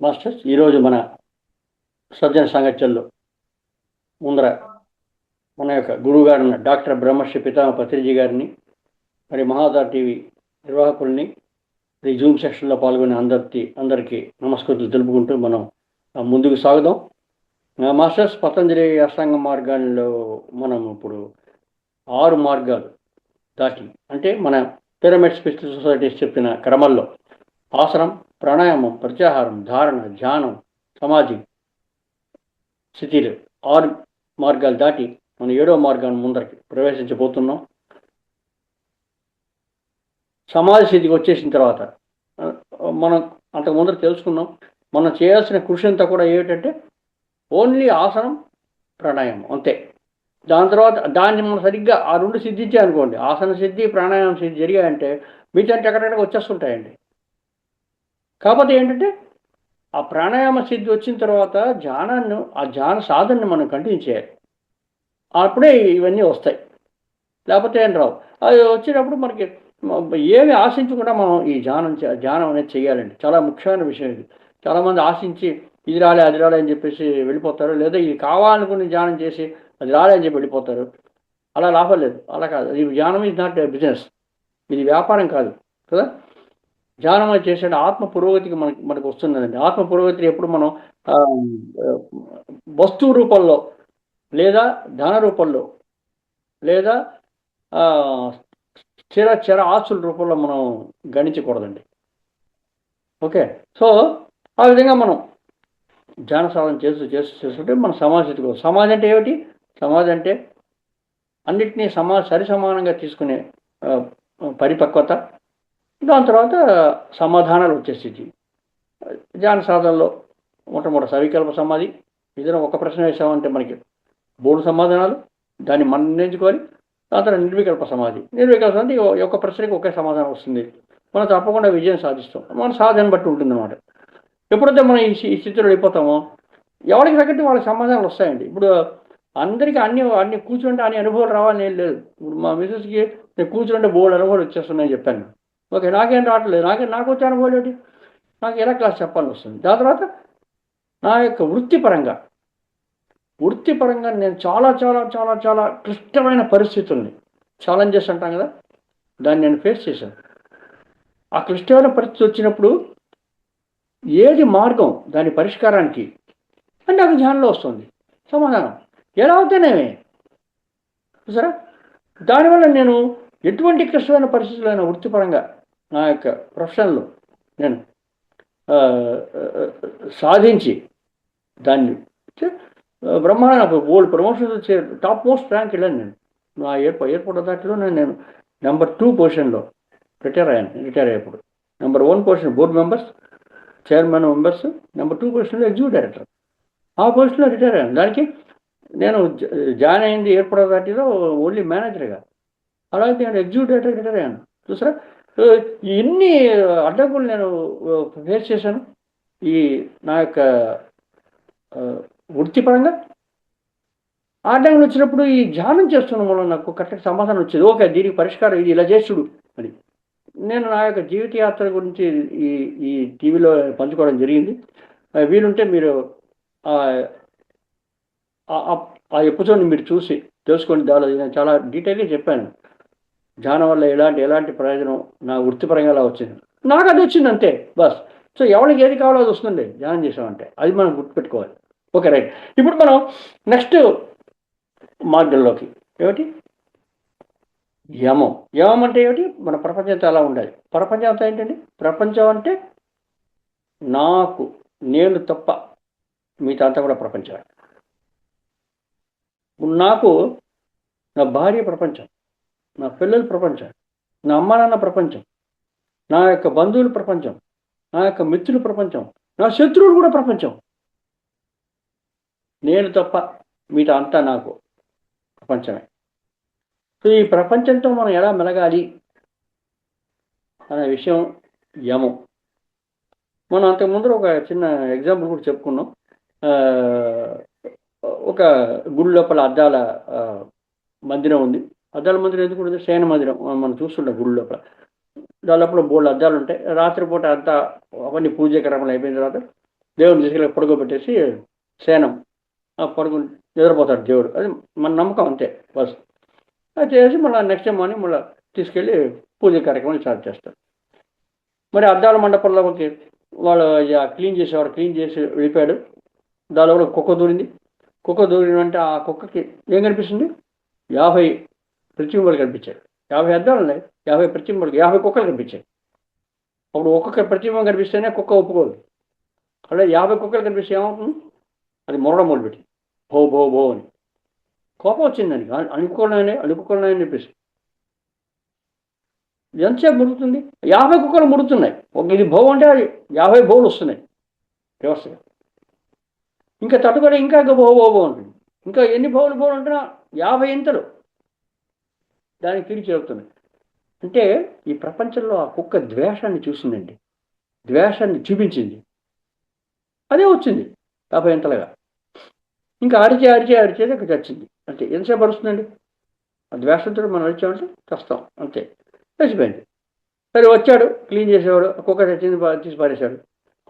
Masters ఈరోజు మన సజ్జన సాంగత్యంలో ముందర మన యొక్క గురువు గారిని డాక్టర్ బ్రహ్మశ్రీ పితామ పత్రిజీ గారిని, మరి మహాదార్ టీవీ నిర్వాహకుల్ని, ఈ జూమ్ సెక్షన్లో పాల్గొనే అందరికీ నమస్కృతులు తెలుపుకుంటూ మనం ముందుకు సాగుదాం. మాస్టర్స్ పతంజలి అష్టాంగ మార్గాల్లో మనం ఇప్పుడు 6 మార్గాలు దాటి, అంటే మన పిరమిడ్ స్పిరిచువల్ సొసైటీస్ చెప్పిన క్రమంలో ఆసనం, ప్రాణాయామం, ప్రత్యాహారం, ధారణ, ధ్యానం, సమాధి స్థితిలు 6 మార్గాలు దాటి మనం 7వ మార్గాన్ని ముందరికి ప్రవేశించబోతున్నాం. సమాధి స్థితికి వచ్చేసిన తర్వాత మనం అంతకు ముందర తెలుసుకున్నాం, మనం చేయాల్సిన కృషి అంతా కూడా ఏమిటంటే ఓన్లీ ఆసనం, ప్రాణాయామం అంతే. దాని తర్వాత దాన్ని మనం సరిగ్గా ఆ 2 సిద్ధించాయనుకోండి, ఆసన సిద్ధి, ప్రాణాయామం సిద్ధి జరిగాయంటే మిగతా ఎక్కడెక్కడ వచ్చేస్తుంటాయండి. కాకపోతే ఏంటంటే ఆ ప్రాణాయామ సిద్ధి వచ్చిన తర్వాత ఆ ధ్యాన సాధనని మనం కంటిన్యూ చేయాలి. అప్పుడే ఇవన్నీ వస్తాయి, లేకపోతే ఏం రావు. అది వచ్చేటప్పుడు మనకి ఏమి ఆశించకుండా మనం ఈ ధ్యానం అనేది చేయాలండి. చాలా ముఖ్యమైన విషయం ఇది. చాలామంది ఆశించి ఇది రాలే అది రాలే అని చెప్పేసి వెళ్ళిపోతారు, లేదా ఇది కావాలనుకుని ధ్యానం చేసి అది రాలే అని చెప్పి వెళ్ళిపోతారు. అలా లాభం లేదు, అలా కాదు. ఈ ధ్యానం ఈజ్ నాట్ బిజినెస్, ఇది వ్యాపారం కాదు కదా. ధ్యానం చేసే ఆత్మ పురోగతికి మనకు వస్తున్నదండి. ఆత్మ పురోగతి ఎప్పుడు మనం వస్తువు రూపంలో, లేదా ధన రూపంలో, లేదా చర ఆస్తుల రూపంలో మనం గణించకూడదండి. ఓకే, సో ఆ విధంగా మనం ధ్యాన సాధన చేస్తుంటే మన సమాజం. సమాజం అంటే ఏమిటి? సమాజం అంటే అన్నిటినీ సరి సమానంగా తీసుకునే పరిపక్వత. దాని తర్వాత సమాధానాలు వచ్చేసి ధ్యాన సాధనలో మొట్టమొదటి సవికల్ప సమాధి. ఏదైనా ఒక ప్రశ్న వేసామంటే మనకి 3 సమాధానాలు, దాన్ని మనం నిర్ణయించుకోవాలి. దాని తర్వాత నిర్వికల్ప సమాధి. నిర్వికల్ప సమాధి ఒక ప్రశ్నకి ఒకే సమాధానం వస్తుంది. మనం తప్పకుండా విజయం సాధిస్తాం. మన సాధన బట్టి ఉంటుందన్నమాట. ఎప్పుడైతే మనం ఈ స్థితిలో వెళ్ళిపోతామో ఎవరికి తగ్గట్టు వాళ్ళకి సమాధానాలు వస్తాయండి. ఇప్పుడు అందరికీ అన్ని కూర్చుంటే అన్ని అనుభవాలు రావాలని ఏం లేదు. ఇప్పుడు మా మిసెస్కి నేను కూర్చుంటే బోర్డు అనుభవాలు వచ్చేస్తున్నాయని చెప్పాను. ఓకే, నాకేం రావట్లేదు, నాకు వచ్చే అనుభవాలు ఏంటి, నాకు ఎలా క్లాస్ చెప్పాలని వస్తుంది. దాని తర్వాత నా యొక్క వృత్తిపరంగా నేను చాలా చాలా చాలా చాలా క్లిష్టమైన పరిస్థితుల్ని, ఛాలెంజెస్ అంటాం కదా, దాన్ని నేను ఫేస్ చేశాను. ఆ క్లిష్టమైన పరిస్థితి వచ్చినప్పుడు ఏది మార్గం దాని పరిష్కారానికి అంటే నాకు ధ్యానంలో వస్తుంది సమాధానం. ఎలా అవుతానేమే చూసారా. దానివల్ల నేను ఎటువంటి క్లిష్టమైన పరిస్థితులైన వృత్తిపరంగా నా యొక్క ప్రొఫెషన్లో నేను సాధించి దాన్ని బ్రహ్మాండ ఓల్డ్ ప్రమోషన్ వచ్చే టాప్ మోస్ట్ ర్యాంక్ వెళ్ళాను. నేను నా ఎయిర్పోర్ట్ అథారిటీలో నేను నెంబర్ 2 పొజిషన్లో రిటైర్ అయ్యేప్పుడు. Number 1 position board members, chairman members, number 2 పొజిషన్లో ఎగ్జిక్యూటివ్ డైరెక్టర్. ఆ పొజిషన్లో రిటైర్ అయ్యాను. దానికి నేను జాయిన్ అయింది ఎయిర్పోర్ట్ అథారిటీలో ఓన్లీ మేనేజర్గా. అలాగే నేను ఎగ్జిక్యూటివ్ డైరెక్టర్ రిటైర్ అయ్యాను. చూసారా, ఎన్ని అడ్డంకులు నేను ఫేస్ చేశాను ఈ నా యొక్క వృత్తిపరంగా. ఆ అడ్డంకులు వచ్చినప్పుడు ఈ ధ్యానం చేస్తున్న వల్ల నాకు కరెక్ట్ సమాధానం వచ్చేది. ఓకే, దీనికి పరిష్కారం ఇది, ఇలా చేసుడు అని. నేను నా యొక్క జీవిత యాత్ర గురించి ఈ టీవీలో పంచుకోవడం జరిగింది. వీలుంటే మీరు ఆ ఎపిసోడ్ని మీరు చూసి తెలుసుకోండి. దానిలో నేను చాలా డీటెయిల్గా చెప్పాను ధ్యానం వల్ల ఎలాంటి ప్రయోజనం నా వృత్తిపరంగా అలా వచ్చింది. నాకు అది వచ్చింది అంతే బస్. సో ఎవరికి ఏది కావాలో అది వస్తుంది ధ్యానం చేసామంటే, అది మనం గుర్తుపెట్టుకోవాలి. Okay, right. ఇప్పుడు మనం నెక్స్ట్ మార్గంలోకి ఏమిటి, యమం. యమం అంటే ఏమిటి? మన ప్రపంచంతో ఎలా ఉండాలి. ప్రపంచం అంతా ఏంటండి? ప్రపంచం అంటే నేను తప్ప మిగతా అంతా కూడా ప్రపంచమే. నాకు నా భార్య ప్రపంచం, నా పిల్లల ప్రపంచం, నా అమ్మ నాన్న ప్రపంచం, నా యొక్క బంధువుల ప్రపంచం, నా యొక్క మిత్రుల ప్రపంచం, నా శత్రువులు కూడా ప్రపంచం. నేను తప్ప మిగతా అంతా నాకు ప్రపంచమే. సో ఈ ప్రపంచంతో మనం ఎలా మెలగాలి అనే విషయం యమం. మనం అంతకుముందు ఒక చిన్న ఎగ్జాంపుల్ కూడా చెప్పుకున్నాం. ఒక గుడి లోపల అద్దాల మందిరం ఉంది. అద్దాల మందిరం ఎందుకు ఉంటుంది? శయన మందిరం మనం చూస్తుంటాం గుడి లోపల. దాని లోపల బోల్డ్ అద్దాలు ఉంటాయి. రాత్రిపూట అంతా అవన్నీ పూజ క్రమాలు అయిపోయిన తర్వాత దేవుడిని తీసుకెళ్ళి పడుకోబెట్టేసి శయనం పడుకుని నిద్రపోతాడు దేవుడు. అది మన నమ్మకం అంతే బస్. అది చేసి మళ్ళీ నెక్స్ట్ టైం మార్నింగ్ మళ్ళీ తీసుకెళ్ళి పూజ కార్యక్రమాలు స్టార్ట్ చేస్తారు. మరి అద్దాల మండపంలోకి వాళ్ళు క్లీన్ చేసేవాడు క్లీన్ చేసి వెళ్ళిపోయాడు. దానిలో కూడా కుక్క దూరింది. కుక్క దూరినంటే ఆ కుక్కకి ఏం కనిపిస్తుంది? 50 ప్రతిబింబాలు కనిపించాయి. 50 అద్దాలు ఉన్నాయి, 50 ప్రతిబింబాలు, 50 కుక్కలు కనిపించాయి. అప్పుడు ఒక్కొక్క ప్రతిబింబం కనిపిస్తేనే కుక్క ఒప్పుకోదు. అలా 50 కుక్కలు కనిపిస్తే ఏమవుతుంది? అది మొరడం మొదలుపెట్టి భో భో భో అని కోపం వచ్చింది దానికి. అణుపుకోవాలని చెప్పేసి ఎంతసేపు ముడుతుంది? 50 కుక్కలు ముడుతున్నాయి. ఒక ఇది భో అంటే అది 50 భోలు వస్తున్నాయి వ్యవస్థగా. ఇంకా తట్టుకొని ఇంకా భో భో భో ఉంటుంది. ఇంకా ఎన్ని భోలు ఉంటున్నా 50 ఇంతలు దానికి తిరిగి చేరుతున్నాయి. అంటే ఈ ప్రపంచంలో ఆ కుక్క ద్వేషాన్ని చూసిందండి, ద్వేషాన్ని చూపించింది, అదే వచ్చింది 50 ఇంతలుగా. ఇంకా అరిచేది ఇక్కడ చచ్చింది. అంతే. ఎంతసేపు అరుస్తుందండి? ఆ ద్వేషంతో మనం అరిచామంటే చస్తాం అంతే. చచ్చిపోయింది. సరే వచ్చాడు క్లీన్ చేసేవాడు, కుక్క చచ్చింది, తీసి పారేశాడు.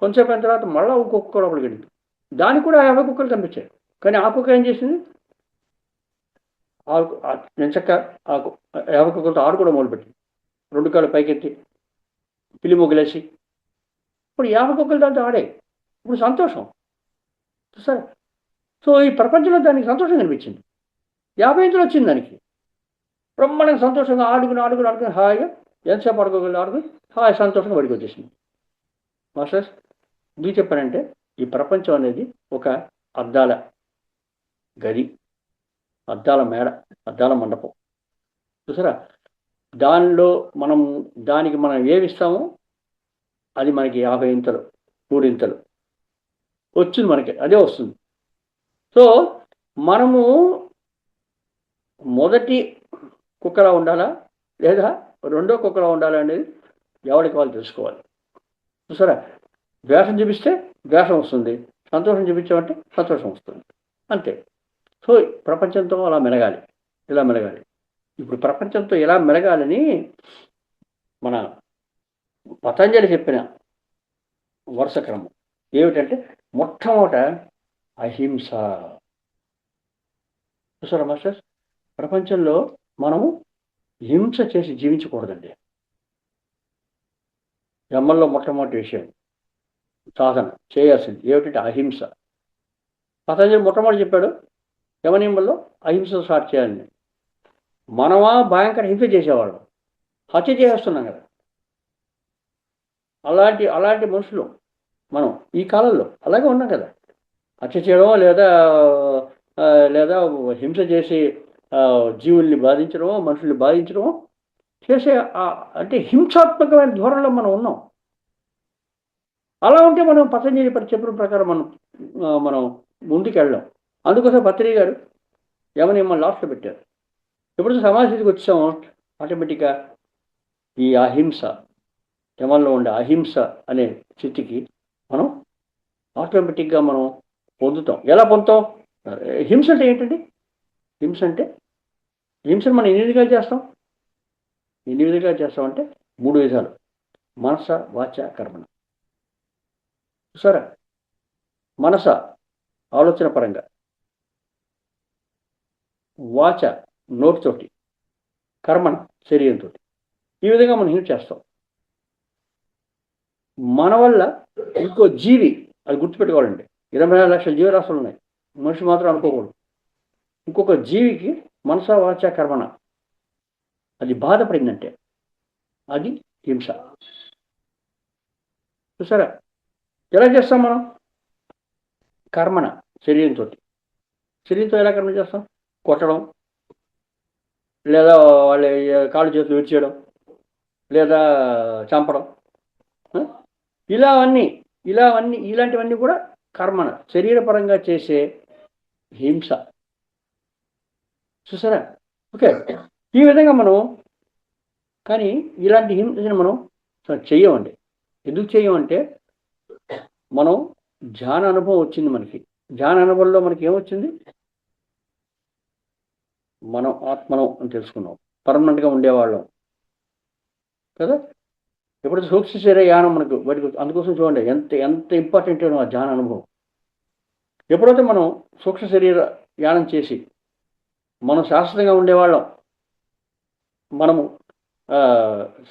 కొంతసేపు అయిన తర్వాత మళ్ళీ ఒక కుక్క లోపలికి వెళ్ళింది. దానికి కూడా 50 కుక్కలు కనిపించాయి. కానీ ఆ కుక్క ఏం చేసింది? ఎంచక్క 50 కుక్కలతో ఆడుకోవడం మొదలుపెట్టింది. 2 కాళ్ళు పైకెత్తి పిల్లి మొగ్గులేసి ఇప్పుడు 50 కుక్కలు దాంతో ఆడాయి. ఇప్పుడు సంతోషం చూసారా? సో ఈ ప్రపంచంలో దానికి సంతోషం కనిపించింది. 50 ఇంచులు వచ్చింది దానికి. బ్రహ్మాండంగా సంతోషంగా ఆడుకుని హాయిగా ఎంతసేపు ఆడుకుని హాయి సంతోషంగా బడికి వచ్చేసింది. మాస్టర్స్ ఎందుకు చెప్పానంటే ఈ ప్రపంచం అనేది ఒక అద్దాల గది, అద్దాల మేడ, అద్దాల మండపం చూసారా? దానికి మనం ఏమిస్తామో అది మనకి 50 ఇంతలు 3 ఇంతలు వచ్చింది, మనకి అదే వస్తుంది. సో మనము మొదటి కుక్కలా ఉండాలా లేదా రెండో కుక్కలా ఉండాలా అనేది ఎవరికి వాళ్ళు తెలుసుకోవాలి. చూసారా? ద్వేషం చూపిస్తే ద్వేషం వస్తుంది, సంతోషం చూపించామంటే సంతోషం వస్తుంది, అంతే. సో ప్రపంచంతో అలా మెలగాలి, ఇలా మెలగాలి. ఇప్పుడు ప్రపంచంతో ఎలా మెలగాలని మన పతంజలి చెప్పిన వరుస క్రమం ఏమిటంటే మొట్టమొదట అహింస. చూసారా మాస్టర్స్? ప్రపంచంలో మనము హింస చేసి జీవించకూడదండి. జన్మల్లో మొట్టమొదటి విషయం సాధన చేయాల్సింది ఏమిటంటే అహింస. పతంజలి మొట్టమొదటి చెప్పాడు యమనియమంలో అహింస స్టార్ట్ చేయాలని. మనమా భయంకర హింస చేసేవాళ్ళం, హత్య చేసేస్తున్నాం కదా. అలాంటి మనుషులు మనం ఈ కాలంలో అలాగే ఉన్నాం కదా. హత్య చేయడం లేదా హింస చేసి జీవుల్ని బాధించడమో మనుషుల్ని బాధించడమో చేసే అంటే హింసాత్మకమైన ధోరణిలో మనం ఉన్నాం. అలా ఉంటే మనం పతంజలి చెప్పిన ప్రకారం మనం ముందుకు వెళ్ళాం. అందుకోసం పత్రి గారు యమనియమం లాస్ట్లో పెట్టారు. ఎప్పుడు సమాజ స్థితికి వచ్చామో ఆటోమేటిక్గా ఈ అహింస, యమంలో ఉండే అహింస అనే స్థితికి మనం ఆటోమేటిక్గా మనం పొందుతాం. ఎలా పొందుతాం? హింస అంటే ఏంటండి? హింసను మనం ఎన్ని విధాలుగా చేస్తామంటే 3 విధాలు: మనస, వాచ, కర్మణ. చూసారా? మనస ఆలోచన పరంగా, వాచ నోటితోటి, కర్మణ శరీరంతో. ఈ విధంగా మనం హింస చేస్తాం. మన వల్ల ఇంకో జీవి, అది గుర్తుపెట్టుకోవాలండి, 24 లక్షల జీవరాశులు ఉన్నాయి, మనిషి మాత్రం అనుకోకూడదు. ఇంకొక జీవికి మనస, వాచ, కర్మణ అది బాధపడిందంటే అది హింస. చూసారా? ఎలా చేస్తాం మనం? కర్మణ శరీరంతో ఎలా కర్మ చేస్తాం? కొట్టడం, లేదా వాళ్ళ కాళ్ళు చేతులు విడిచేయడం, లేదా చంపడం, ఇలాంటివన్నీ కూడా కర్మణ, శరీరపరంగా చేసే హింస. చూసారా? ఓకే. ఈ విధంగా మనం కానీ ఇలాంటి హింసను మనం చెయ్యమండి. ఎందుకు చెయ్యమంటే మనం ధ్యాన అనుభవం వచ్చింది మనకి. ధ్యాన అనుభవంలో మనకి ఏమొచ్చింది? మనం ఆత్మనం అని తెలుసుకున్నాం, పర్మనెంట్గా ఉండేవాళ్ళం కదా. ఎప్పుడైతే సూక్ష్మ శరీర యానం మనకు బయటకు అందుకోసం చూడండి ఎంత ఎంత ఇంపార్టెంట్ ఆ ధ్యాన అనుభవం. ఎప్పుడైతే మనం సూక్ష్మ శరీర యానం చేసి మనం శాశ్వతంగా ఉండేవాళ్ళం, మనము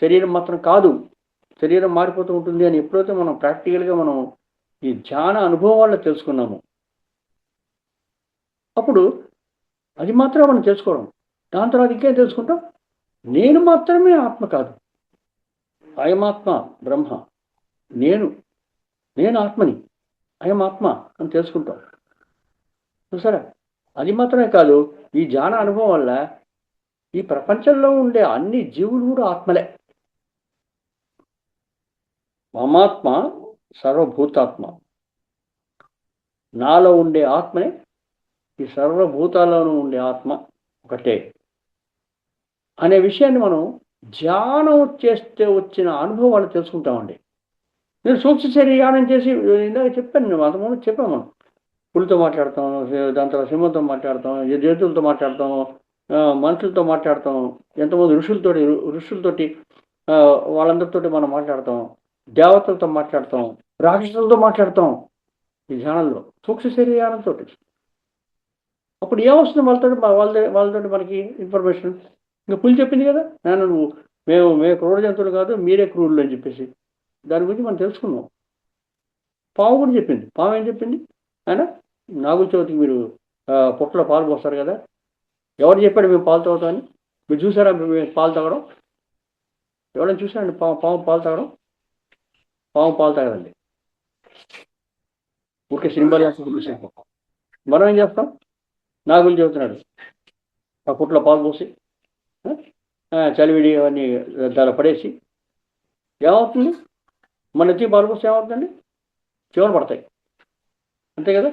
శరీరం మాత్రం కాదు, శరీరం మారిపోతూ ఉంటుంది అని ఎప్పుడైతే మనం ప్రాక్టికల్గా మనం ఈ ధ్యాన అనుభవం వల్ల తెలుసుకున్నాము, అప్పుడు అది మాత్రం మనం తెలుసుకోవడం. దాని తర్వాత ఇంకేం తెలుసుకుంటాం, నేను మాత్రమే ఆత్మ కాదు, అయమాత్మ బ్రహ్మ, నేను నేను ఆత్మని, అయమాత్మ అని తెలుసుకుంటాం. చూసారా, అది మాత్రమే కాదు, ఈ ధ్యాన అనుభవం వల్ల ఈ ప్రపంచంలో ఉండే అన్ని జీవులు కూడా ఆత్మలే. మమాత్మ సర్వభూతాత్మ, నాలో ఉండే ఆత్మనే ఈ సర్వభూతాల్లోనూ ఉండే ఆత్మ ఒకటే అనే విషయాన్ని మనం ధ్యానం చేస్తే వచ్చిన అనుభవాలు తెలుసుకుంటామండి. నేను సూక్ష్మ శరీరం చేసి ఇందాక చెప్పాను, నేను అంతకుముందు చెప్పాను, మనం పులితో మాట్లాడతాం, దాని తర్వాత సింహంతో మాట్లాడతాం, జంతువులతో మాట్లాడతాం, మనుషులతో మాట్లాడతాం, ఎంతమంది ఋషులతోటి వాళ్ళందరితోటి మనం మాట్లాడతాం, దేవతలతో మాట్లాడతాం, రాక్షసులతో మాట్లాడతాం ఈ ధ్యానంలో సూక్ష్మ శరీరంతో. అప్పుడు ఏమొస్తుంది వాళ్ళతో మనకి ఇన్ఫర్మేషన్. ఇంకా పులి చెప్పింది కదా, నేను మేము క్రూర జంతువులు కాదు, మీరే క్రూరులు అని చెప్పేసి దాని గురించి మనం తెలుసుకున్నాం. పాము కూడా చెప్పింది. పాము ఏం చెప్పింది, ఆయన నాగుల చవితికి మీరు పుట్టలో పాలు పోస్తారు కదా, ఎవరు చెప్పాడు మేము పాలు తాగుతామని? మీరు చూసారా మేము పాలు తాగడం? ఎవరైనా చూసారండి పాము పాలు తాగడం? పాము పాలు తాగదండి, ఊరికే సింబల్ చూసాం. మనం ఏం చేస్తాం, నాగులు చెబుతున్నాడు ఆ పుట్టలో పాలు పోసి చలివిడి అవన్నీ దాని పడేసి ఏమవుతుంది, మన ఎత్తి పాలు పోస్తే ఏమవుతుందండి, చెవులు పడతాయి, అంతే కదా.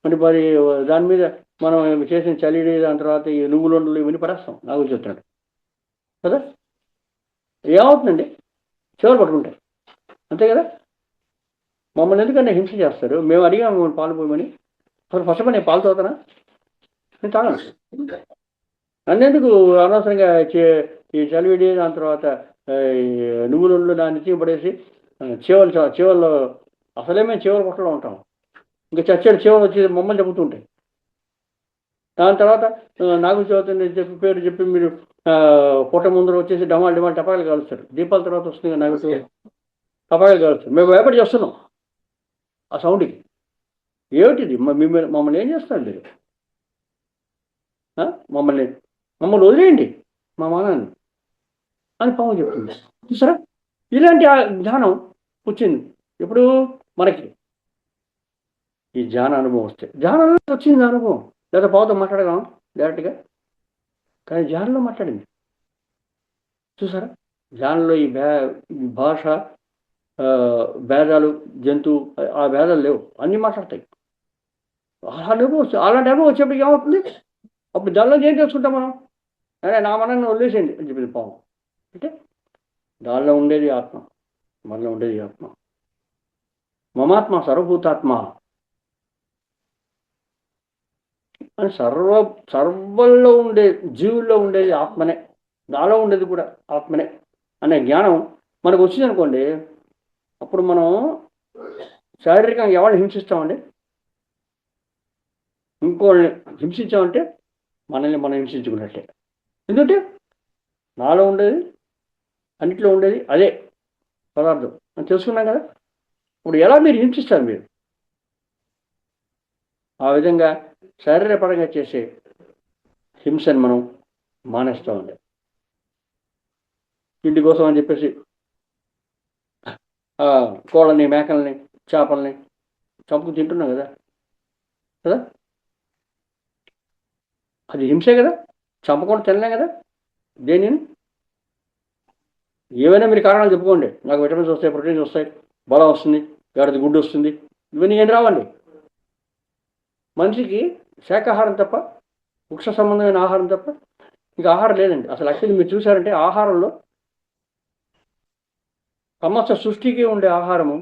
మరి దాని మీద మనం చేసిన చలివిడి, దాని తర్వాత ఈ నువ్వులు ఇవన్నీ పడేస్తాం, నాగులు చెబుతున్నాడు కదా. ఏమవుతుందండి, చెవులు పట్టుకుంటాయి, అంతే కదా. మమ్మల్ని ఎందుకన్నా హింస చేస్తారు, మేము అడిగాము మమ్మల్ని పాలు పోయమని. అసలు ఫస్ట్ నేను పాలు తాగుతానా? నేను తాగను. అన్నెందుకు అనవసరంగా ఈ చలివిడి, దాని తర్వాత నువ్వులు దాన్ని పడేసి చెవుల్లో అసలే మేము చెవులు పట్టలో ఉంటాం, ఇంకా చచ్చాడు చెవులు వచ్చి మమ్మల్ని చెబుతుంటాయి. దాని తర్వాత నాగుల చవితి చెప్పి పేరు చెప్పి మీరు పుట్ట ముందర వచ్చేసి డమాలు టపాకాయలు కాలుస్తారు. దీపాల తర్వాత వస్తుంది నాగుల చవితి, టపాకాయలు కాలుస్తారు. మేము భయపడి చేస్తున్నాం ఆ సౌండ్కి. ఏమిటిది, మమ్మల్ని ఏం చేస్తారు మీరు? మమ్మల్ని వదిలేయండి మా మానాన్ని అని పాము చెప్తుంది. చూసారా, ఇలాంటి ధ్యానం వచ్చింది ఇప్పుడు మనకి. ఈ ధ్యాన అనుభవం వస్తే, ధ్యానంలో వచ్చింది అనుభవం, లేదా పావుతో మాట్లాడగలం డైరెక్ట్గా, కానీ ధ్యానంలో మాట్లాడింది. చూసారా, ధ్యానంలో ఈ భాష భేదాలు, జంతువు ఆ భేదాలు లేవు, అన్నీ మాట్లాడతాయి. అలాంటి అనుభవం వచ్చేప్పటికి ఏమవుతుంది, అప్పుడు దానిలో ఏం తెలుసుకుంటాం మనం, అరే నా మనల్ని వదిలేసేయండి అని చెప్పింది పాము. అంటే దానిలో ఉండేది ఆత్మ, మనలో ఉండేది ఆత్మ. మమాత్మ సర్వభూతాత్మ అని సర్వల్లో ఉండే జీవుల్లో ఉండేది ఆత్మనే, నాలో ఉండేది కూడా ఆత్మనే అనే జ్ఞానం మనకు వచ్చింది అనుకోండి, అప్పుడు మనం శారీరకంగా ఎవరిని హింసిస్తామండి? ఇంకోళ్ళని హింసించామంటే మనల్ని మనం హింసించుకున్నట్టే. ఎందుకంటే నాలో ఉండేది, అన్నిట్లో ఉండేది అదే పదార్థం అని తెలుసుకున్నాం కదా. ఇప్పుడు ఎలా మీరు హింసిస్తారు? మీరు ఆ విధంగా శారీరపరంగా చేసే హింసను మనం మానేస్తామండి. ఇంటి కోసం అని చెప్పేసి కోళ్ళని, మేకల్ని, చేపల్ని చంపుకు తింటున్నాం కదా కదా, అది హింసే కదా, చంపకుండా తినలేం కదా. దేనిని ఏవైనా మీరు కారణాలు చెప్పుకోండి, నాకు విటమిన్స్ వస్తాయి, ప్రోటీన్స్ వస్తాయి, బలం వస్తుంది, గాడిద గుడ్డు వస్తుంది, ఇవన్నీ ఏం రావండి. మనిషికి శాకాహారం తప్ప, వృక్ష సంబంధమైన ఆహారం తప్ప ఇంకా ఆహారం లేదండి. అసలు యాక్చువల్లీ మీరు చూసారంటే ఆహారంలో సమస్త సృష్టికి ఉండే ఆహారము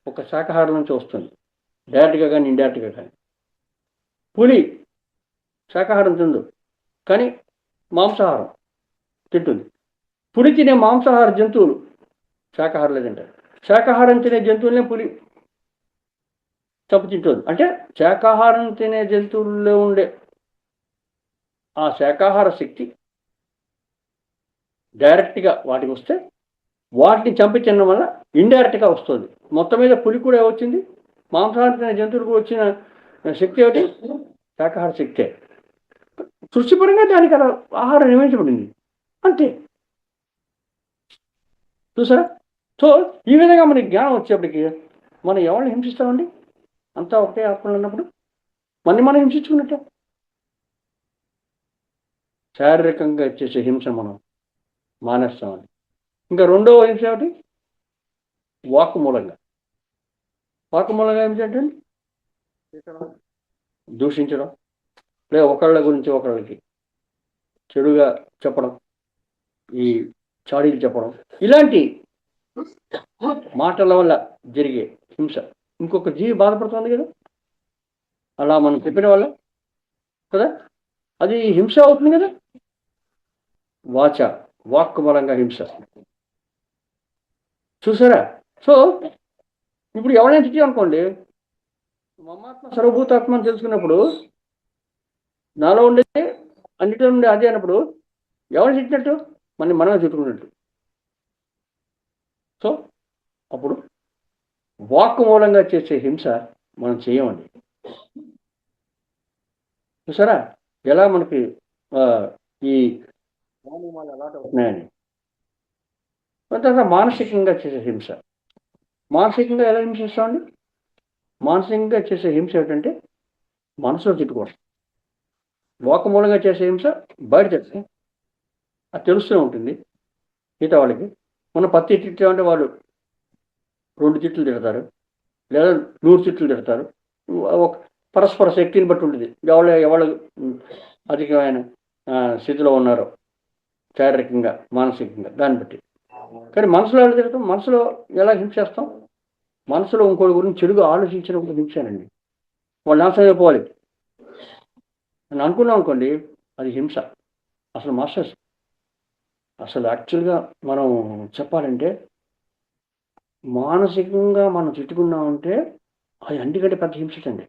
ఒక శాకాహారం నుంచి వస్తుంది, డైరెక్ట్గా కానీ ఇండైరెక్ట్గా కానీ. పులి శాకాహారం తిందు, కానీ మాంసాహారం తింటుంది. పులి తినే మాంసాహార జంతువులు శాకాహారం లేదంటారు. శాకాహారం తినే జంతువులనే పులి తింటుంది. అంటే శాకాహారం తినే జంతువుల్లో ఉండే ఆ శాకాహార శక్తి డైరెక్ట్గా వాటికి వస్తే వాటిని చంపి తినడం వల్ల ఇండైరెక్ట్గా వస్తుంది. మొత్తం మీద పులి కూడా వచ్చింది, మాంసాహారం తినే జంతువులకు వచ్చిన శక్తి ఏమిటి? శాకాహార శక్తే. సృష్టిపరంగా దానికి అలా ఆహారం నిర్మించబడింది అంతే. చూసారా? సో ఈ విధంగా మనకి జ్ఞానం వచ్చేప్పటికి మనం ఎవరిని హింసిస్తామండి? అంతా ఒకటే ఆత్మలు అన్నప్పుడు మనం హింసించుకున్నట్టే. శారీరకంగా చేసే హింస మనం మానేస్తామని. ఇంకా రెండవ హింస ఏమిటి? వాక్కు మూలంగా. వాక్కు మూలంగా హింస ఏంటండి? దూషించడం, లేదా ఒకళ్ళ గురించి ఒకళ్ళకి చెడుగా చెప్పడం, ఈ చాడీలు చెప్పడం, ఇలాంటి మాటల వల్ల జరిగే హింస. ఇంకొక జీవి బాధపడుతుంది కదా అలా మనం చెప్పిన వల్ల కదా, అది హింస అవుతుంది కదా. వాక్కు మూలంగా హింస. చూసారా? సో ఇప్పుడు ఎవరైనా తిట్టి అనుకోండి, మమాత్మ సర్వభూతాత్మ అని తెలుసుకున్నప్పుడు నాలో ఉండేది అన్నిటిలో ఉండే అదే అన్నప్పుడు ఎవరు తిట్టినట్టు? మనమే చుట్టుకున్నట్టు. సో అప్పుడు వాక్కు మూలంగా చేసే హింస మనం చేయమండి. చూసారా ఎలా మనకి ఈ అలాట్ అవుతున్నాయని. తర్వాత మానసికంగా చేసే హింస. మానసికంగా ఎలా హింసిస్తామండి? మానసికంగా చేసే హింస ఏమిటంటే మనసులో తిట్టుకోవడం. వాక్కు మూలంగా చేసే హింస బయట చేస్తే అది తెలుస్తూనే ఉంటుంది మిగతా వాళ్ళకి. మనం 10 తిట్టామంటే వాళ్ళు 2 తిట్లు తిడతారు, లేదా 100 తిట్లు తిడతారు. ఒక పరస్పర శక్తిని బట్టి ఉంటుంది. ఎవరు అధికమైన స్థితిలో ఉన్నారో శారీరకంగా, మానసికంగా, దాన్ని బట్టి. కానీ మనసులో ఎలా తిడతాం? మనసులో ఎలా హింసేస్తాం? మనసులో ఇంకోటి గురించి చెడుగా ఆలోచించినప్పుడు హింసేనండి. వాళ్ళు నాశనం అయిపోవాలి అని అనుకున్నాం అనుకోండి, అది హింస. అసలు మాస్టర్స్ అసలు యాక్చువల్గా మనం చెప్పాలంటే మానసికంగా మనం తిట్టుకున్నామంటే అది అన్నిటికంటే పెద్ద హింసటండి.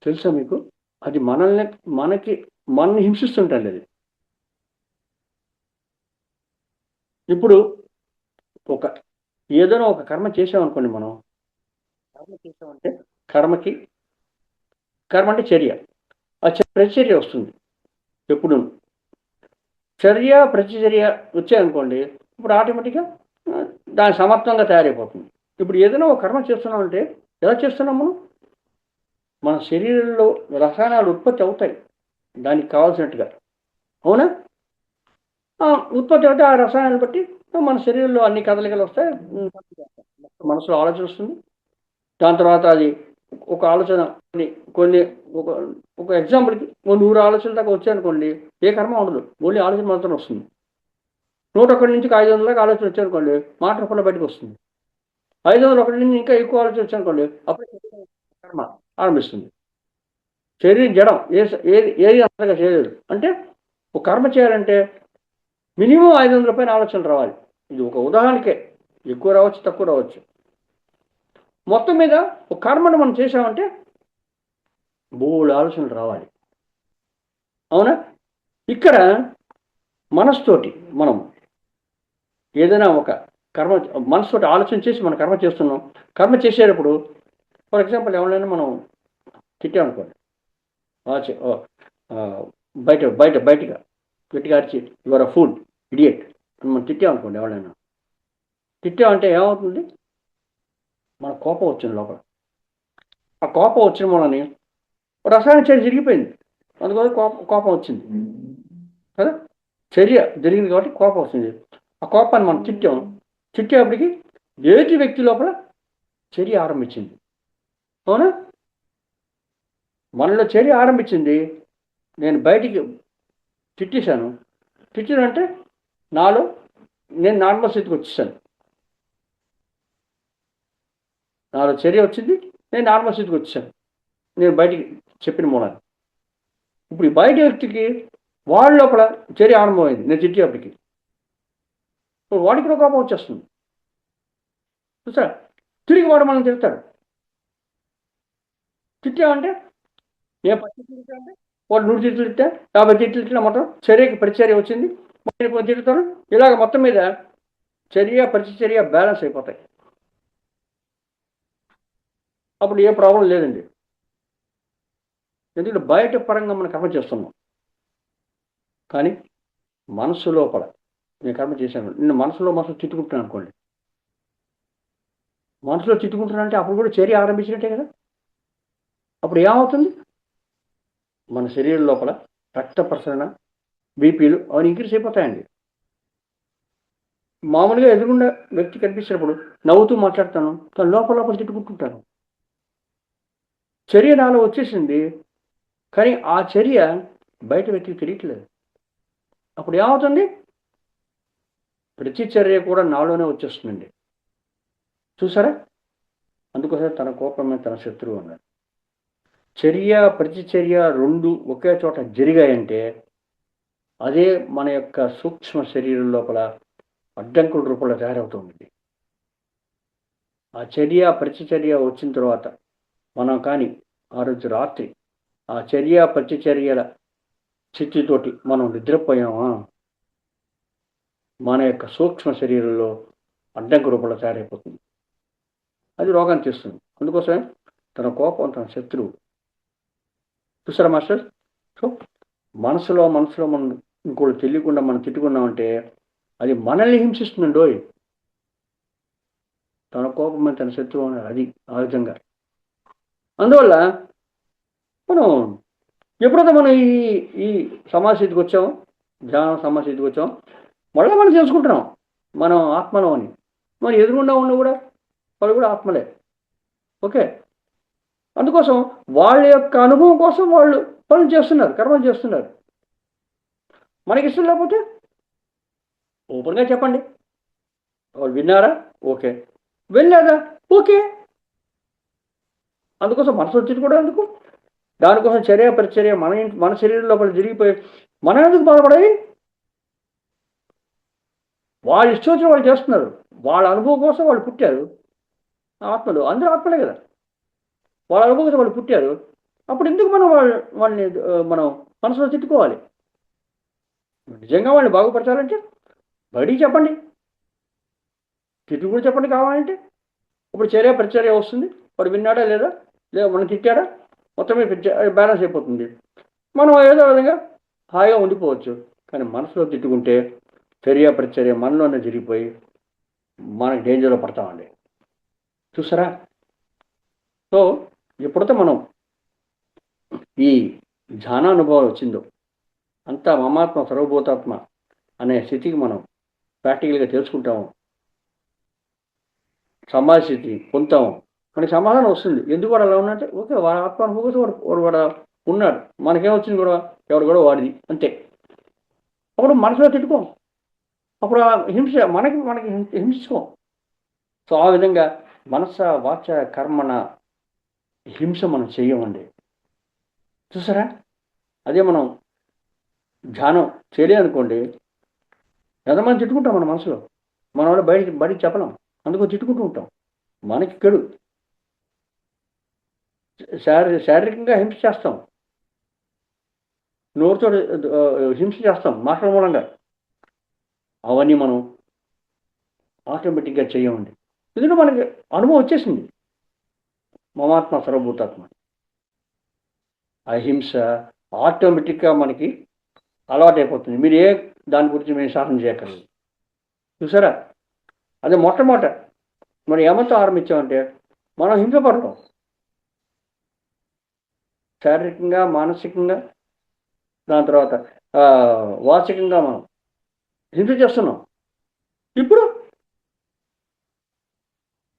తెలుసా మీకు? అది మనల్ని హింసిస్తుంటండి అది. ఇప్పుడు ఏదైనా ఒక కర్మ చేసామనుకోండి, మనం కర్మ చేసామంటే కర్మ అంటే చర్య. ఆ ప్రతిచర్య వస్తుంది ఎప్పుడు. చర్య ప్రతిచర్య వచ్చాయనుకోండి, ఇప్పుడు ఆటోమేటిక్గా దాని సమర్థంగా తయారైపోతుంది. ఇప్పుడు ఏదైనా ఒక కర్మ చేస్తున్నామంటే ఎలా చేస్తున్నాం మనం? మన శరీరంలో రసాయనాలు ఉత్పత్తి అవుతాయి దానికి కావాల్సినట్టుగా, అవునా? ఉత్పత్తి అవుతే ఆ రసాయనాలు బట్టి మన శరీరంలో అన్ని కదలికలు వస్తాయి. మనసులో ఆలోచన వస్తుంది. దాని తర్వాత అది ఒక ఆలోచన కొన్ని ఒక ఎగ్జాంపుల్కి 100 ఆలోచనల దాకా వచ్చాయనుకోండి, ఏ కర్మ ఉండదు, ఓన్లీ ఆలోచన మాత్రం వస్తుంది. 101 నుంచి 500 దాకా ఆలోచన వచ్చాయనుకోండి, మాట రూపంలో బయటకు వస్తుంది. 501 నుంచి ఇంకా ఎక్కువ ఆలోచన వచ్చాయనుకోండి, అప్పుడు కర్మ ఆరంభిస్తుంది. శరీరం జడం ఏది అంతగా చేయలేదు. అంటే ఒక కర్మ చేయాలంటే మినిమం 500 పైన ఆలోచనలు రావాలి. ఇది ఒక ఉదాహరణకే, ఎక్కువ రావచ్చు, తక్కువ రావచ్చు. మొత్తం మీద ఒక కర్మను మనం చేసామంటే బోల్డ్ ఆలోచనలు రావాలి, అవునా? ఇక్కడ మనసుతోటి మనం ఏదైనా ఒక కర్మ మనసుతోటి ఆలోచన చేసి మనం కర్మ చేస్తున్నాం. కర్మ చేసేటప్పుడు ఫర్ ఎగ్జాంపుల్ ఎవరైనా మనం తిట్టామనుకోండి, బయటగా గట్టిగా అరిచి యువర్ అ ఫూల్, ఇడియట్ అని మనం తిట్టామనుకోండి, ఎవరైనా తిట్టామంటే ఏమవుతుంది? మన కోపం వచ్చింది లోపల. ఆ కోపం వచ్చిన మూలని రసాయన చర్య జరిగిపోయింది, అందుకని కోపం వచ్చింది కదా. చర్య జరిగింది కాబట్టి కోపం వచ్చింది. ఆ కోపాన్ని మనం తిట్టేప్పటికి ఎదుటి వ్యక్తి లోపల చర్య ఆరంభించింది, అవునా? మనలో చర్య ఆరంభించింది. నేను బయటికి తిట్టినంటే నేను నార్మల్ స్థితికి వచ్చేసాను. నాలో చర్య వచ్చింది, నేను నార్మల్ స్థితికి వచ్చాను, నేను బయటికి చెప్పిన మూలాన్ని. ఇప్పుడు ఈ బయట వ్యక్తికి వాళ్ళ లోపల చర్య ఆరంభమైంది నేను తిట్టేప్పటికి. వాడికి కూడా కోపం వచ్చేస్తుంది. చూసారా, తిరిగి వాడు మనం తిడతాడు. తిట్టామంటే ఏ 10 తిట్టా అంటే వాడు 100 తిట్లు తిట్టా, 50 తిట్లు తిట్టినా మొత్తం చర్యకి ప్రతిచర్య వచ్చింది, మొత్తం తిడతారు. ఇలాగ మొత్తం మీద చర్య ప్రతిచర్య బ్యాలెన్స్ అయిపోతాయి. అప్పుడు ఏ ప్రాబ్లం లేదండి. ఎందుకంటే బయట పరంగా మనం కర్మ చేస్తున్నాం, కానీ మనసు లోపల నేను కర్మ చేశాను. నిన్ను మనసులో తిట్టుకుంటున్నాను అనుకోండి, మనసులో తిట్టుకుంటున్నానంటే అప్పుడు కూడా చర్య ఆరంభించినట్టే కదా. అప్పుడు ఏమవుతుంది, మన శరీరం లోపల రక్త ప్రసరణ, బీపీలు అవన్నీ ఇంక్రీజ్ అయిపోతాయండి. మామూలుగా ఎదురుగుండా వ్యక్తి కనిపించినప్పుడు నవ్వుతూ మాట్లాడతాను, కానీ లోపల తిట్టుకుంటుంటాను. చర్య నాలో వచ్చేసింది, కానీ ఆ చర్య బయట వ్యక్తికి తెలియట్లేదు. అప్పుడు ఏమవుతుంది, ప్రతి చర్య కూడా నాలోనే వచ్చేస్తుందండి. చూసారా, అందుకోసం తన కోపమే తన శత్రువు అన్నారు. చర్య ప్రతిచర్య రెండు ఒకే చోట జరిగాయంటే అదే మన యొక్క సూక్ష్మ శరీరం లోపల అడ్డంకుల రూపంలో తయారవుతుంది. ఆ చర్య ప్రతిచర్య వచ్చిన తర్వాత మనం కానీ ఆ రోజు రాత్రి ఆ చర్య ప్రతిచర్యల స్థితితోటి మనం నిద్రపోయామా, మన యొక్క సూక్ష్మ శరీరంలో అడ్డంకు రూపంలో తయారైపోతుంది. అది రోగాన్ని తెస్తుంది. అందుకోసమే తన కోపం తన శత్రువు. చూసారా మాస్టర్? సో మనసులో మనం ఇంకోటి తెలియకుండా మనం తిట్టుకున్నామంటే అది మనల్ని హింసిస్తుందండోయ్. తన కోపమే తన శత్రువు అన్నారు. అది ఆ విధంగా. అందువల్ల మనం ఎప్పుడైతే మనం ఈ సమాజస్థితికి వచ్చామో, ధ్యాన సమాజస్థితికి వచ్చామో, మళ్ళీ మనం తెలుసుకుంటున్నాం మనం ఆత్మలో అని. మరి ఎదురుగుండా ఉన్న కూడా వాళ్ళు కూడా ఆత్మలే. ఓకే, అందుకోసం వాళ్ళ యొక్క అనుభవం కోసం వాళ్ళు పనులు చేస్తున్నారు, కర్మలు చేస్తున్నారు. మనకి ఇష్టం లేకపోతే ఓపెన్గా చెప్పండి. వాళ్ళు విన్నారా, ఓకే. వెళ్ళారా, ఓకే. అందుకోసం మనసు వచ్చేది కూడా ఎందుకు, దానికోసం చర్య ప్రతిచర్య మన శరీరం లోపల జరిగిపోయి మనం ఎందుకు బాధపడాలి? వాళ్ళు ఇష్టం వచ్చిన వాళ్ళు చేస్తున్నారు. వాళ్ళ అనుభవం కోసం వాళ్ళు పుట్టారు, ఆత్మలు. అందరూ ఆత్మలే కదా. వాళ్ళ అనుభవం కోసం వాళ్ళు పుట్టారు. అప్పుడు ఎందుకు మనం వాళ్ళని మనం మనసులో తిట్టుకోవాలి? నిజంగా వాళ్ళని బాగుపరచాలంటే బయటికి చెప్పండి, తిట్టు కూడా చెప్పండి కావాలంటే. ఇప్పుడు చర్య ప్రతిచర్య వస్తుంది, వాడు విన్నాడా లేదా మనం తిట్టాడా, మొత్తం బ్యాలెన్స్ అయిపోతుంది. మనం ఏదో విధంగా హాయిగా ఉండిపోవచ్చు. కానీ మనసులో తిట్టుకుంటే చర్య ప్రతిచర్య మనలోనే జరిగిపోయి మనకు డేంజర్లో పడతామండి. చూసారా? సో ఎప్పుడైతే మనం ఈ ధ్యానానుభవం వచ్చిందో, అంతా మమాత్మ సర్వభూతాత్మ అనే స్థితికి మనం ప్రాక్టికల్గా తెలుసుకుంటాము, సమాజ స్థితి పొందుతాము, మనకి సమాధానం వస్తుంది. ఎందుకు వాడు అలా ఉన్నట్టే, ఓకే వాడు ఆత్మానుభవం వాడు ఉన్నాడు, మనకేమొచ్చింది గొడవ, ఎవడు కూడా వాడిది, అంతే. అప్పుడు మనసులో తిట్టుకోం, అప్పుడు ఆ హింస మనకి హింసించుకోం. సో ఆ విధంగా మనస వాచ కర్మణ హింస మనం చెయ్యమండి. చూసారా? అదే మనం ధ్యానం చేయలేదనుకోండి, ఎంతమంది తిట్టుకుంటాం మన మనసులో, మన వాళ్ళు బయటికి చెప్పలేం, అందుకో తిట్టుకుంటూ ఉంటాం. మనకి చెడు, శారీరకంగా హింస చేస్తాం, నోరుతో హింస చేస్తాం మాటల మూలంగా. అవన్నీ మనం ఆటోమేటిక్గా చేయమండి. ఎందుకంటే మనకి అనుభవం వచ్చేసింది, మమాత్మ సర్వభూతాత్మ. అహింస ఆటోమేటిక్గా మనకి అలవాటు అయిపోతుంది. మీరు దాని గురించి మేము శాసన చేయక్కర్లేదు. చూసారా? అదే మొట్టమొదట మనం ఏమంతా ఆరంభించామంటే మనం హింసపడతాం, శారీరకంగా, మానసికంగా, దాని తర్వాత వాచికంగా మనం హింస చేస్తున్నాం. ఇప్పుడు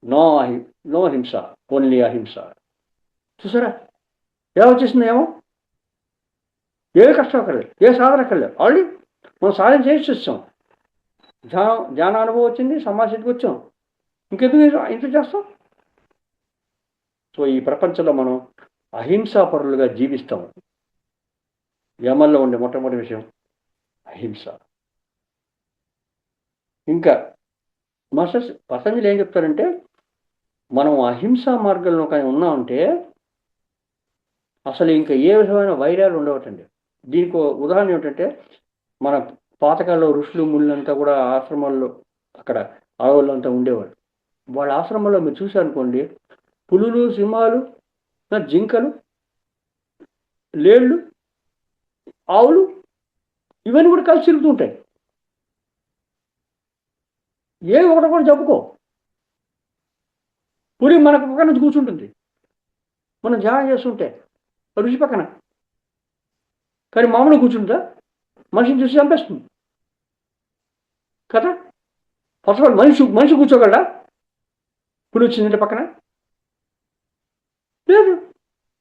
నో హింస, ఓన్లీ అహింస. చూసారా? ఏమొచ్చేసింది? ఏ కష్టం అక్కర్లేదు, ఏ సాధన అక్కర్లేదు. ఆల్రెడీ మనం సాధన చేసి వచ్చాం, ధ్యానానుభవం వచ్చింది, సమాజస్థితికి వచ్చాం. ఇంకెందుకు ఇంత చేస్తాం? సో ఈ ప్రపంచంలో మనం అహింసాపరులుగా జీవిస్తాము. యమల్లో ఉండే మొట్టమొదటి విషయం అహింస. ఇంకా మాస్టర్స్ పతంజలి ఏం చెప్తారంటే, మనం అహింసా మార్గంలో కానీ ఉన్నామంటే అసలు ఇంకా ఏ విధమైన వైరాలు ఉండవటండి. దీనికి ఉదాహరణ ఏమిటంటే, మన పాతకాలంలో ఋషులు ముళ్ళంతా కూడా ఆశ్రమాల్లో అక్కడ అడవుల్లో అంతా ఉండేవాళ్ళు. వాళ్ళ ఆశ్రమంలో మీరు చూశారనుకోండి, పులులు, సింహాలు, జింకలు, లేళ్ళు, ఆవులు ఇవన్నీ కూడా కలిసి తిరుగుతూ ఉంటాయి. ఏ ఒకటి కూడా చెప్పుకో. పులి మన పక్కన నుంచి కూర్చుంటుంది మనం ధ్యానం చేస్తుంటే ఋషి పక్కన. కానీ మామూలుగా కూర్చుంటుందా? మనిషిని చూసి చంపేస్తుంది కదా. ఫస్ట్ ఆఫ్ ఆల్ మనిషి కూర్చోగలడా పులి వచ్చిందంటే పక్కన? లేదు.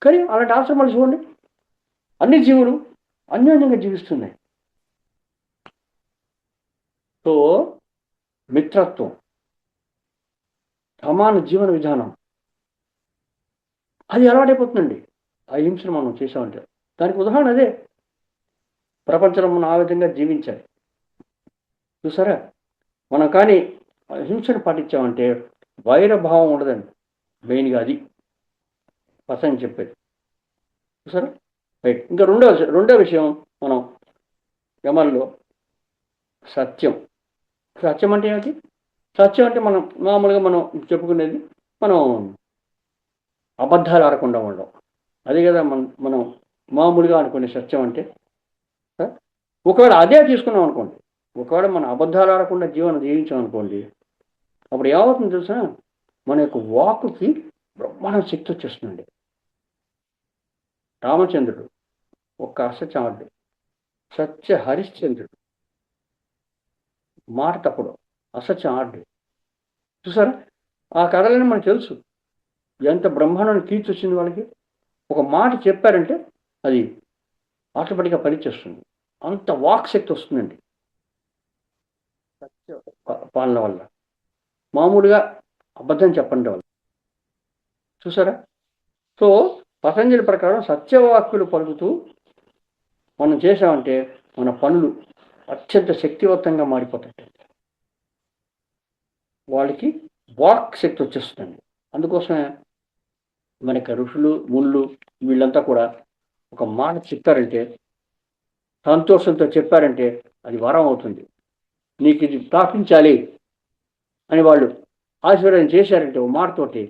కానీ అలాంటి ఆశ్రమాలు చూడండి, అన్ని జీవులు అన్యోన్యంగా జీవిస్తున్నాయి. సో మిత్రత్వం, సమాన జీవన విధానం అది అలవాటైపోతుందండి అహింసను మనం చేసామంటే. దానికి ఉదాహరణ అదే. ప్రపంచంలో మనం ఆ విధంగా జీవించాలి. చూసారా, మనం కానీ అహింసను పాటించామంటే వైరభావం ఉండదండి. మెయిన్గా అది పసని చెప్పేది. చూసారా, రైట్. ఇంకా రెండో విషయం, మనం యమల్లో సత్యం. సత్యం అంటే ఏమిటి? సత్యం అంటే మనం మామూలుగా మనం చెప్పుకునేది, మనం అబద్ధాలు ఆడకుండా ఉండడం. అదే కదా మనం మామూలుగా అనుకునే సత్యం అంటే. ఒకవేళ అదే తీసుకున్నాం అనుకోండి, ఒకవేళ మనం అబద్ధాలు ఆడకుండా జీవనం జీవించాం అనుకోండి, అప్పుడు ఏమవుతుందో తెలుసా, మన యొక్క వాక్కుకి బ్రహ్మాండ శక్తి వచ్చేస్తుందండి. రామచంద్రుడు ఒక అసత్యమాడు, సత్య హరిశ్చంద్రుడు మాట తప్పుడు, అసత్యం ఆడు. చూసారా, ఆ కథలని మనకు తెలుసు. ఎంత బ్రహ్మాండాన్ని కీర్తి వచ్చింది వాళ్ళకి. ఒక మాట చెప్పారంటే అది ఆటోమేటిక్గా పనిచేస్తుంది. అంత వాక్ శక్తి వస్తుందండి సత్య పాలన వల్ల, మామూలుగా అబద్ధం చెప్పండి వల్ల. చూసారా. సో పతంజలి ప్రకారం సత్యవాక్కులు పలుకుతూ మనం చేసామంటే మన పనులు అత్యంత శక్తివంతంగా మారిపోతాయి. వాళ్ళకి వాక్ శక్తి వచ్చేస్తుందండి. అందుకోసమే మనకి ఋషులు ముళ్ళు వీళ్ళంతా కూడా ఒక మాట చెప్పారంటే, సంతోషంతో చెప్పారంటే అది వరం అవుతుంది. నీకు ఇది స్థాపించాలి అని వాళ్ళు ఆశీర్వాదం చేశారంటే ఒక మాటతోటి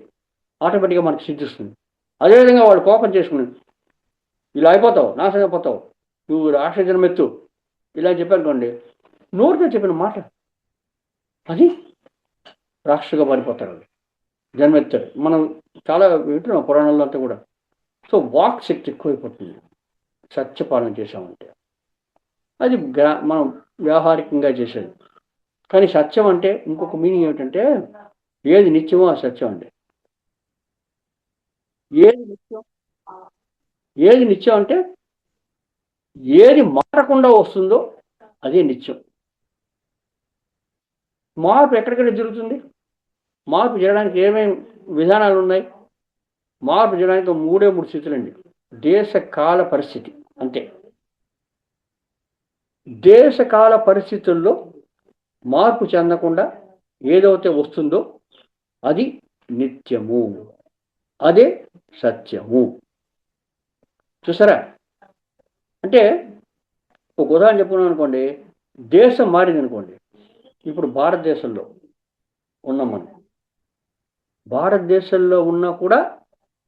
ఆటోమేటిక్గా మనకు సిద్ధిస్తుంది. అదేవిధంగా వాళ్ళు కోపం చేసుకుని ఇలా అయిపోతావు, నాశనం అయిపోతావు, నువ్వు రాక్షస జన్మెత్తు ఇలా చెప్పానుకోండి, నోరుతో చెప్పిన మాట అది రాక్షసుగా మారిపోతారు, అది జన్మెత్తాడు. మనం చాలా వింటున్నాం పురాణాల్లో అంతా కూడా. సో వాక్ శక్తి ఎక్కువైపోతుంది సత్యపాలన చేసామంటే. అది మనం వ్యావహారికంగా చేసేది. కానీ సత్యం అంటే ఇంకొక మీనింగ్ ఏమిటంటే, ఏది నిత్యమో ఆ సత్యం అండి. ఏది నిత్యం అంటే ఏది మారకుండా వస్తుందో అదే నిత్యం. మార్పు ఎక్కడికక్కడ జరుగుతుంది. మార్పు చేయడానికి ఏమేమి విధానాలు ఉన్నాయి? మార్పు చేయడానికి మూడే స్థితులండి. దేశ కాల పరిస్థితి అంతే. దేశకాల పరిస్థితుల్లో మార్పు చెందకుండా ఏదైతే వస్తుందో అది నిత్యము, అదే సత్యము. చూసారా, అంటే ఒక ఉదాహరణ చెప్పుకున్నాం అనుకోండి, దేశం మారింది అనుకోండి. ఇప్పుడు భారతదేశంలో ఉన్నాం మనం, భారతదేశంలో ఉన్నా కూడా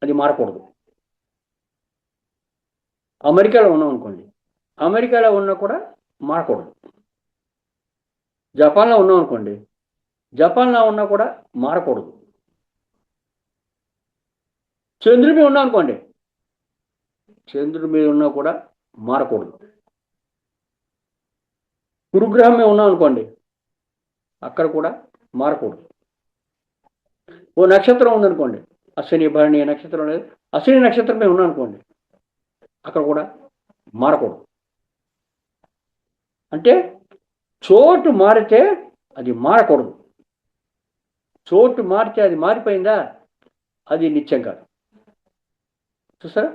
అది మారకూడదు. అమెరికాలో ఉన్నాం అనుకోండి, అమెరికాలో ఉన్నా కూడా మారకూడదు. జపాన్లో ఉన్నాం అనుకోండి, జపాన్లో ఉన్నా కూడా మారకూడదు. చంద్రుడి మీద ఉన్నాం అనుకోండి, చంద్రుడి మీద ఉన్నా కూడా మారకూడదు. గురుగ్రహం మీద ఉన్నాం అనుకోండి, అక్కడ కూడా మారకూడదు. ఓ నక్షత్రం ఉందనుకోండి, అశ్విని భరణి నక్షత్రం లేదు, అశ్విని నక్షత్రం మీద ఉన్నాం అనుకోండి, అక్కడ కూడా మారకూడదు. అంటే చోటు మారితే అది మారకూడదు. చోటు మారితే అది మారిపోయిందా, అది నిత్యం కాదు. చూసారా,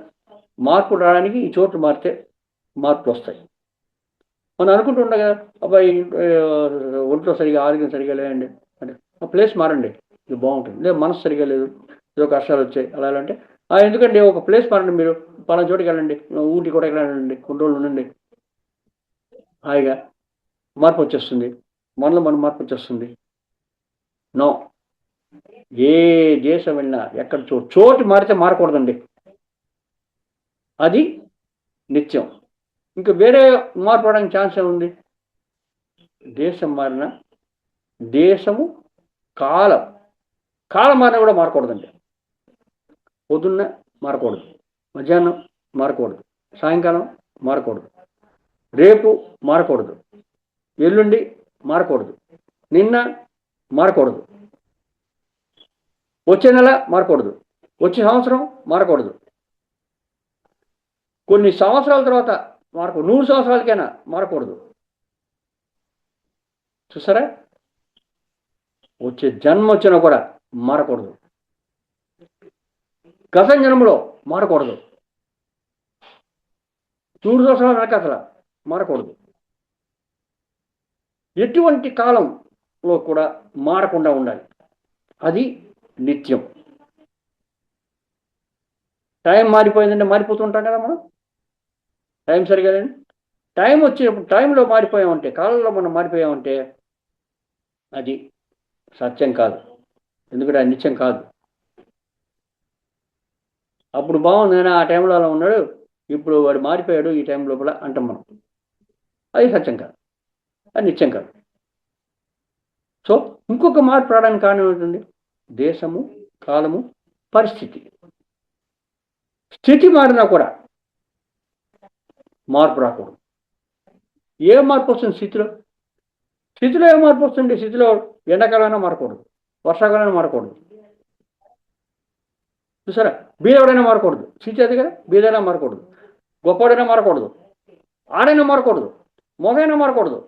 మార్పు రావడానికి ఈ చోటు మారితే మార్పులు వస్తాయి. మనం అనుకుంటుండగా అబ్బాయి ఒంట్లో సరిగా ఆరోగ్యం సరిగా లేదండి అంటే ఆ ప్లేస్ మారండి, ఇది బాగుంటుంది. లేదు మనసు సరిగా లేదు, ఏదో కష్టాలు వచ్చాయి అలా అంటే ఎందుకండి ఒక ప్లేస్ మారండి, మీరు పలానా చోటుకి వెళ్ళండి, ఊటీ కూడా వెళ్ళండి, కొన్ని రోజులు ఉండండి, హాయిగా మార్పు వచ్చేస్తుంది, మనలో మనం మార్పు వచ్చేస్తుంది. నో, ఏ దేశం వెళ్ళినా ఎక్కడ చోటు మారితే మారకూడదండి, అది నిత్యం. ఇంకా వేరే మార్పు అవడానికి ఛాన్స్ ఏముంది? దేశం మారిన, దేశము కాలం కాలం మారినా కూడా మారకూడదండి. పొద్దున్న మారకూడదు, మధ్యాహ్నం మారకూడదు, సాయంకాలం మారకూడదు, రేపు మారకూడదు, ఎల్లుండి మారకూడదు, నిన్న మారకూడదు, వచ్చే నెల మారకూడదు, వచ్చే సంవత్సరం మారకూడదు, కొన్ని సంవత్సరాల తర్వాత మారకూడదు, 100 సంవత్సరాలకైనా మారకూడదు. చూసారా? వచ్చే జన్మ వచ్చినా కూడా మారకూడదు, గత జన్మలో మారకూడదు, 100 సంవత్సరాల వెనకాతల మారకూడదు, ఎటువంటి కాలంలో కూడా మారకుండా ఉండాలి, అది నిత్యం. టైం మారిపోయిందంటే మారిపోతుంటాం కదా మనం, టైం సరిగా లేదు, టైం వచ్చేటప్పుడు టైంలో మారిపోయామంటే, కాలంలో మనం మారిపోయామంటే అది సత్యం కాదు, ఎందుకంటే అది నిత్యం కాదు. అప్పుడు బాగుంది, ఆ టైంలో అలా ఉన్నాడు, ఇప్పుడు వాడు మారిపోయాడు ఈ టైం లోపల అంటాం మనం, అది సత్యం కాదు, అది నిత్యం కాదు. సో ఇంకొక మార్పు రావడానికి కారణం ఏమిటండి? దేశము, కాలము, పరిస్థితి. స్థితి మారినా కూడా మార్పు రాకూడదు. ఏ మార్పు వస్తుంది స్థితిలో? స్థితిలో ఏం మార్పు వస్తుంది? స్థితిలో ఎండాకాలమైనా మారకూడదు, వర్షాకాలమైనా మారకూడదు. చూసారా? బీదవాడైనా మారకూడదు, స్థితి అది కదా. బీదైనా మారకూడదు, గొప్పవాడైనా మారకూడదు, ఆడైనా మారకూడదు, మొగైనా మారకూడదు.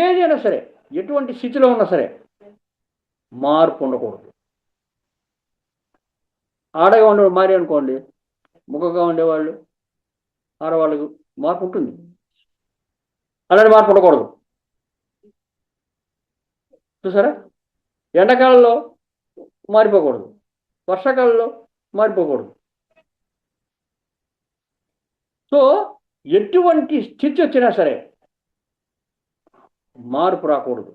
ఏదైనా సరే, ఎటువంటి స్థితిలో ఉన్నా సరే మార్పు ఉండకూడదు. ఆడగా ఉండేవాడు మారి అనుకోండి, ముఖంగా ఉండేవాళ్ళు ఆడవాళ్ళకు మార్పు ఉంటుంది, అలాంటి మార్పు ఉండకూడదు. చూసారా? ఎండాకాలంలో మారిపోకూడదు, వర్షాకాలంలో మారిపోకూడదు. సో ఎటువంటి స్థితి వచ్చినా సరే మార్పు రాకూడదు,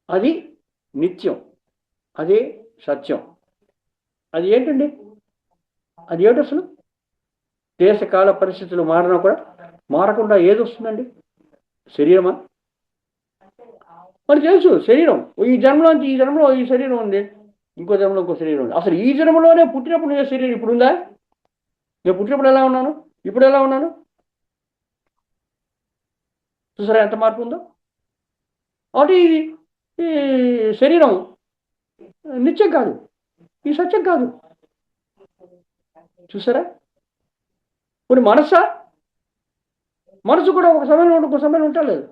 అది నిత్యం, అదే సత్యం. అది ఏంటండి? అది ఏమిటి అసలు? దేశకాల పరిస్థితులు మారినా కూడా మారకుండా ఏది వస్తుందండి? శరీరమా? మరి తెలుసు, శరీరం ఈ జన్మలోంచి ఈ జన్మలో ఈ శరీరం ఉంది, ఇంకో జన్మలో ఇంకో శరీరం ఉంది. అసలు ఈ జన్మలోనే పుట్టినప్పుడు ఏ శరీరం ఇప్పుడు ఉందా? నేను పుట్టినప్పుడు ఎలా ఉన్నాను, ఇప్పుడు ఎలా ఉన్నాను? చూసారా ఎంత మార్పు ఉందో? కాబట్టి ఈ శరీరం నిత్యం కాదు, ఈ సత్యం కాదు. చూసారా? ఇప్పుడు మనసు కూడా ఒక సమయంలో ఇంకో సమయంలో ఉండలేదు.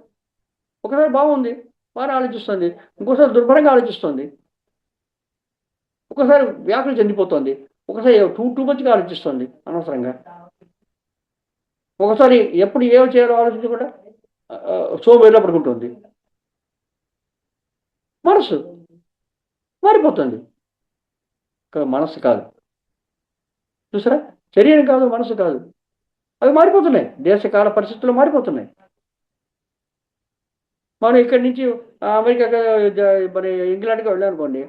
ఒకసారి బాగుంది, బాగా ఆలోచిస్తుంది, ఇంకోసారి దుర్భరంగా ఆలోచిస్తుంది, ఒకసారి వ్యాకులు చెందిపోతుంది, ఒకసారి టూ మచ్గా ఆలోచిస్తుంది అనవసరంగా, ఒకసారి ఎప్పుడు ఏమి చేయాలో ఆలోచించకుండా సోమేలో పడుకుంటుంది. మనసు మారిపోతుంది, మనసు కాదు. చూసారా? శరీరం కాదు, మనసు కాదు, అవి మారిపోతున్నాయి, దేశకాల పరిస్థితులు మారిపోతున్నాయి. మనం ఇక్కడి నుంచి అమెరికా మరి ఇంగ్లాండ్కి వెళ్ళాం అనుకోండి,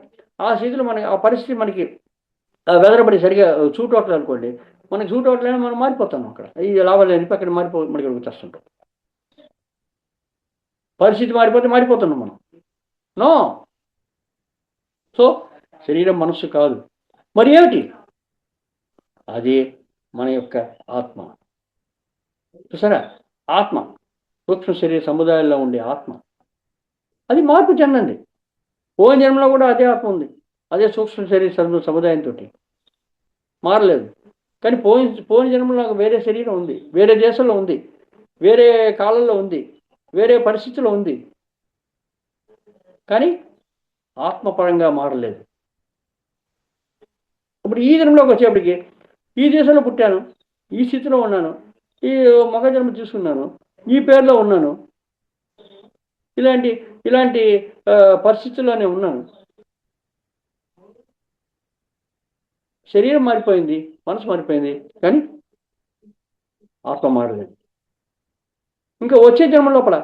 ఆ స్థితిలో మనకి ఆ పరిస్థితి మనకి వెదరబడి సరిగా సూట్ అవ్వట్లేదు అనుకోండి, మనకి సూట్ అవ్వట్లేదు, మనం మారిపోతాం. అక్కడ ఈ లాభాలు అనిపి అక్కడ మనకి వచ్చేస్తుంటాం. పరిస్థితి మారిపోతే మారిపోతున్నాం మనం. నో. సో శరీరం మనస్సు కాదు, మరి ఏమిటి? అదే మన యొక్క ఆత్మ. చూసారా? ఆత్మ, సూక్ష్మ శరీర సముదాయంలో ఉండే ఆత్మ, అది మార్పు చెందండి. పోయిన జన్మలో కూడా అదే ఆత్మ ఉంది, అదే సూక్ష్మ శరీర సముదాయంతో మారలేదు. కానీ పోయిన జన్మలో నాకు వేరే శరీరం ఉంది, వేరే దేశంలో ఉంది, వేరే కాలంలో ఉంది, వేరే పరిస్థితిలో ఉంది, కానీ ఆత్మపరంగా మారలేదు. ఇప్పుడు ఈ జన్మలోకి వచ్చేప్పటికి ఈ దేశంలో పుట్టాను, ఈ స్థితిలో ఉన్నాను, ఈ మగ జన్మ తీసుకున్నాను, ఈ పేరులో ఉన్నాను, ఇలాంటి ఇలాంటి పరిస్థితుల్లోనే ఉన్నాను. శరీరం మారిపోయింది, మనసు మారిపోయింది, కానీ ఆత్మ మారలేదు. ఇంకా వచ్చే జన్మ లోపల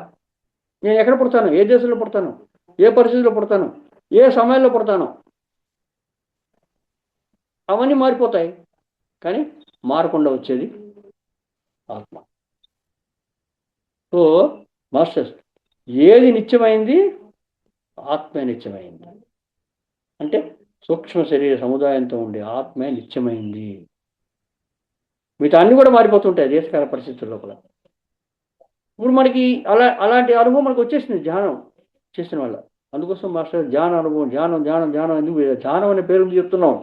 నేను ఎక్కడ పుడతాను, ఏ దేశంలో పుడతాను, ఏ పరిస్థితుల్లో పుడతాను, ఏ సమయంలో పుడతాను, అవన్నీ మారిపోతాయి. కానీ మారకుండా వచ్చేది ఆత్మ. సో మాస్టర్స్, ఏది నిత్యమైంది? ఆత్మే నిత్యమైంది. అంటే సూక్ష్మ శరీర సముదాయంతో ఉండే ఆత్మే నిత్యమైంది. మిగతా అన్ని కూడా మారిపోతుంటాయి దేశకాల పరిస్థితుల లోపల. ఇప్పుడు మనకి అలాంటి అనుభవం మనకు వచ్చేసింది ధ్యానం చేసిన వల్ల. అందుకోసం మాస్టర్ ధ్యాన అనుభవం, ధ్యానం ధ్యానం ధ్యానం ఎందుకు ధ్యానం అనే పేరు చెప్తున్నాం.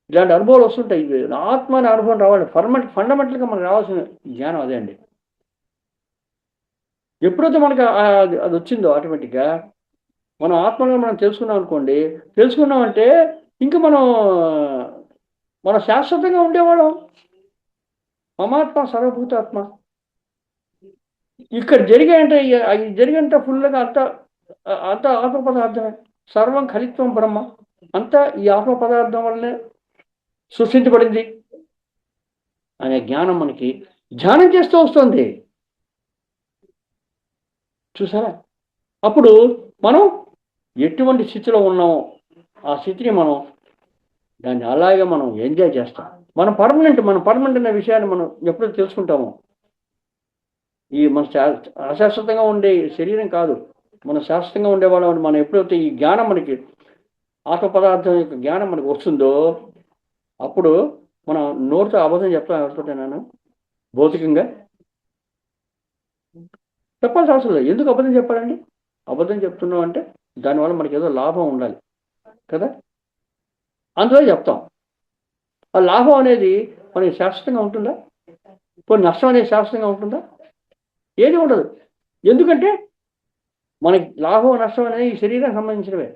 ఇలాంటి అనుభవాలు వస్తుంటాయి. ఆత్మ అనే అనుభవం రావాలి. ఫండమెంటల్గా మనకు రావాల్సిన జ్ఞానం అదే అండి. ఎప్పుడైతే మనకి అది వచ్చిందో ఆటోమేటిక్గా మనం ఆత్మగా మనం తెలుసుకున్నాం అనుకోండి, తెలుసుకున్నామంటే ఇంకా మనం శాశ్వతంగా ఉండేవాళ్ళం. మమాత్మ సర్వభూతాత్మ. ఇక్కడ జరిగేంత ఫుల్గా అంత ఆత్మ పదార్థమే. సర్వం ఖలిత్వం బ్రహ్మ. అంతా ఈ ఆత్మ పదార్థం వల్లనే సృష్టించబడింది అనే జ్ఞానం మనకి ధ్యానం చేస్తూ వస్తుంది. చూసారా? అప్పుడు మనం ఎటువంటి స్థితిలో ఉన్నామో ఆ స్థితిని దాన్ని అలాగే మనం ఎంజాయ్ చేస్తాం. మన పర్మనెంట్ అనే విషయాన్ని మనం ఎప్పుడైతే తెలుసుకుంటామో, మన అశాశ్వతంగా ఉండే శరీరం కాదు, మనం శాశ్వతంగా ఉండేవాళ్ళం. మనం ఎప్పుడైతే ఈ జ్ఞానం మనకి ఆత్మ పదార్థం యొక్క జ్ఞానం మనకు వస్తుందో, అప్పుడు మనం నోటితో అబద్ధం చెప్తాం. ఎవరితోటైనా భౌతికంగా చెప్పాల్సిన అవసరం లేదు. ఎందుకు అబద్ధం చెప్పాలండి? అబద్ధం చెప్తున్నాం అంటే దానివల్ల మనకి ఏదో లాభం ఉండాలి కదా, అందులో చెప్తాం. ఆ లాభం అనేది మనకి శాశ్వతంగా ఉంటుందా? కొన్ని నష్టం అనేది శాశ్వతంగా ఉంటుందా? ఏది ఉండదు. ఎందుకంటే మనకి లాభం నష్టం అనేది ఈ శరీరానికి సంబంధించినవే.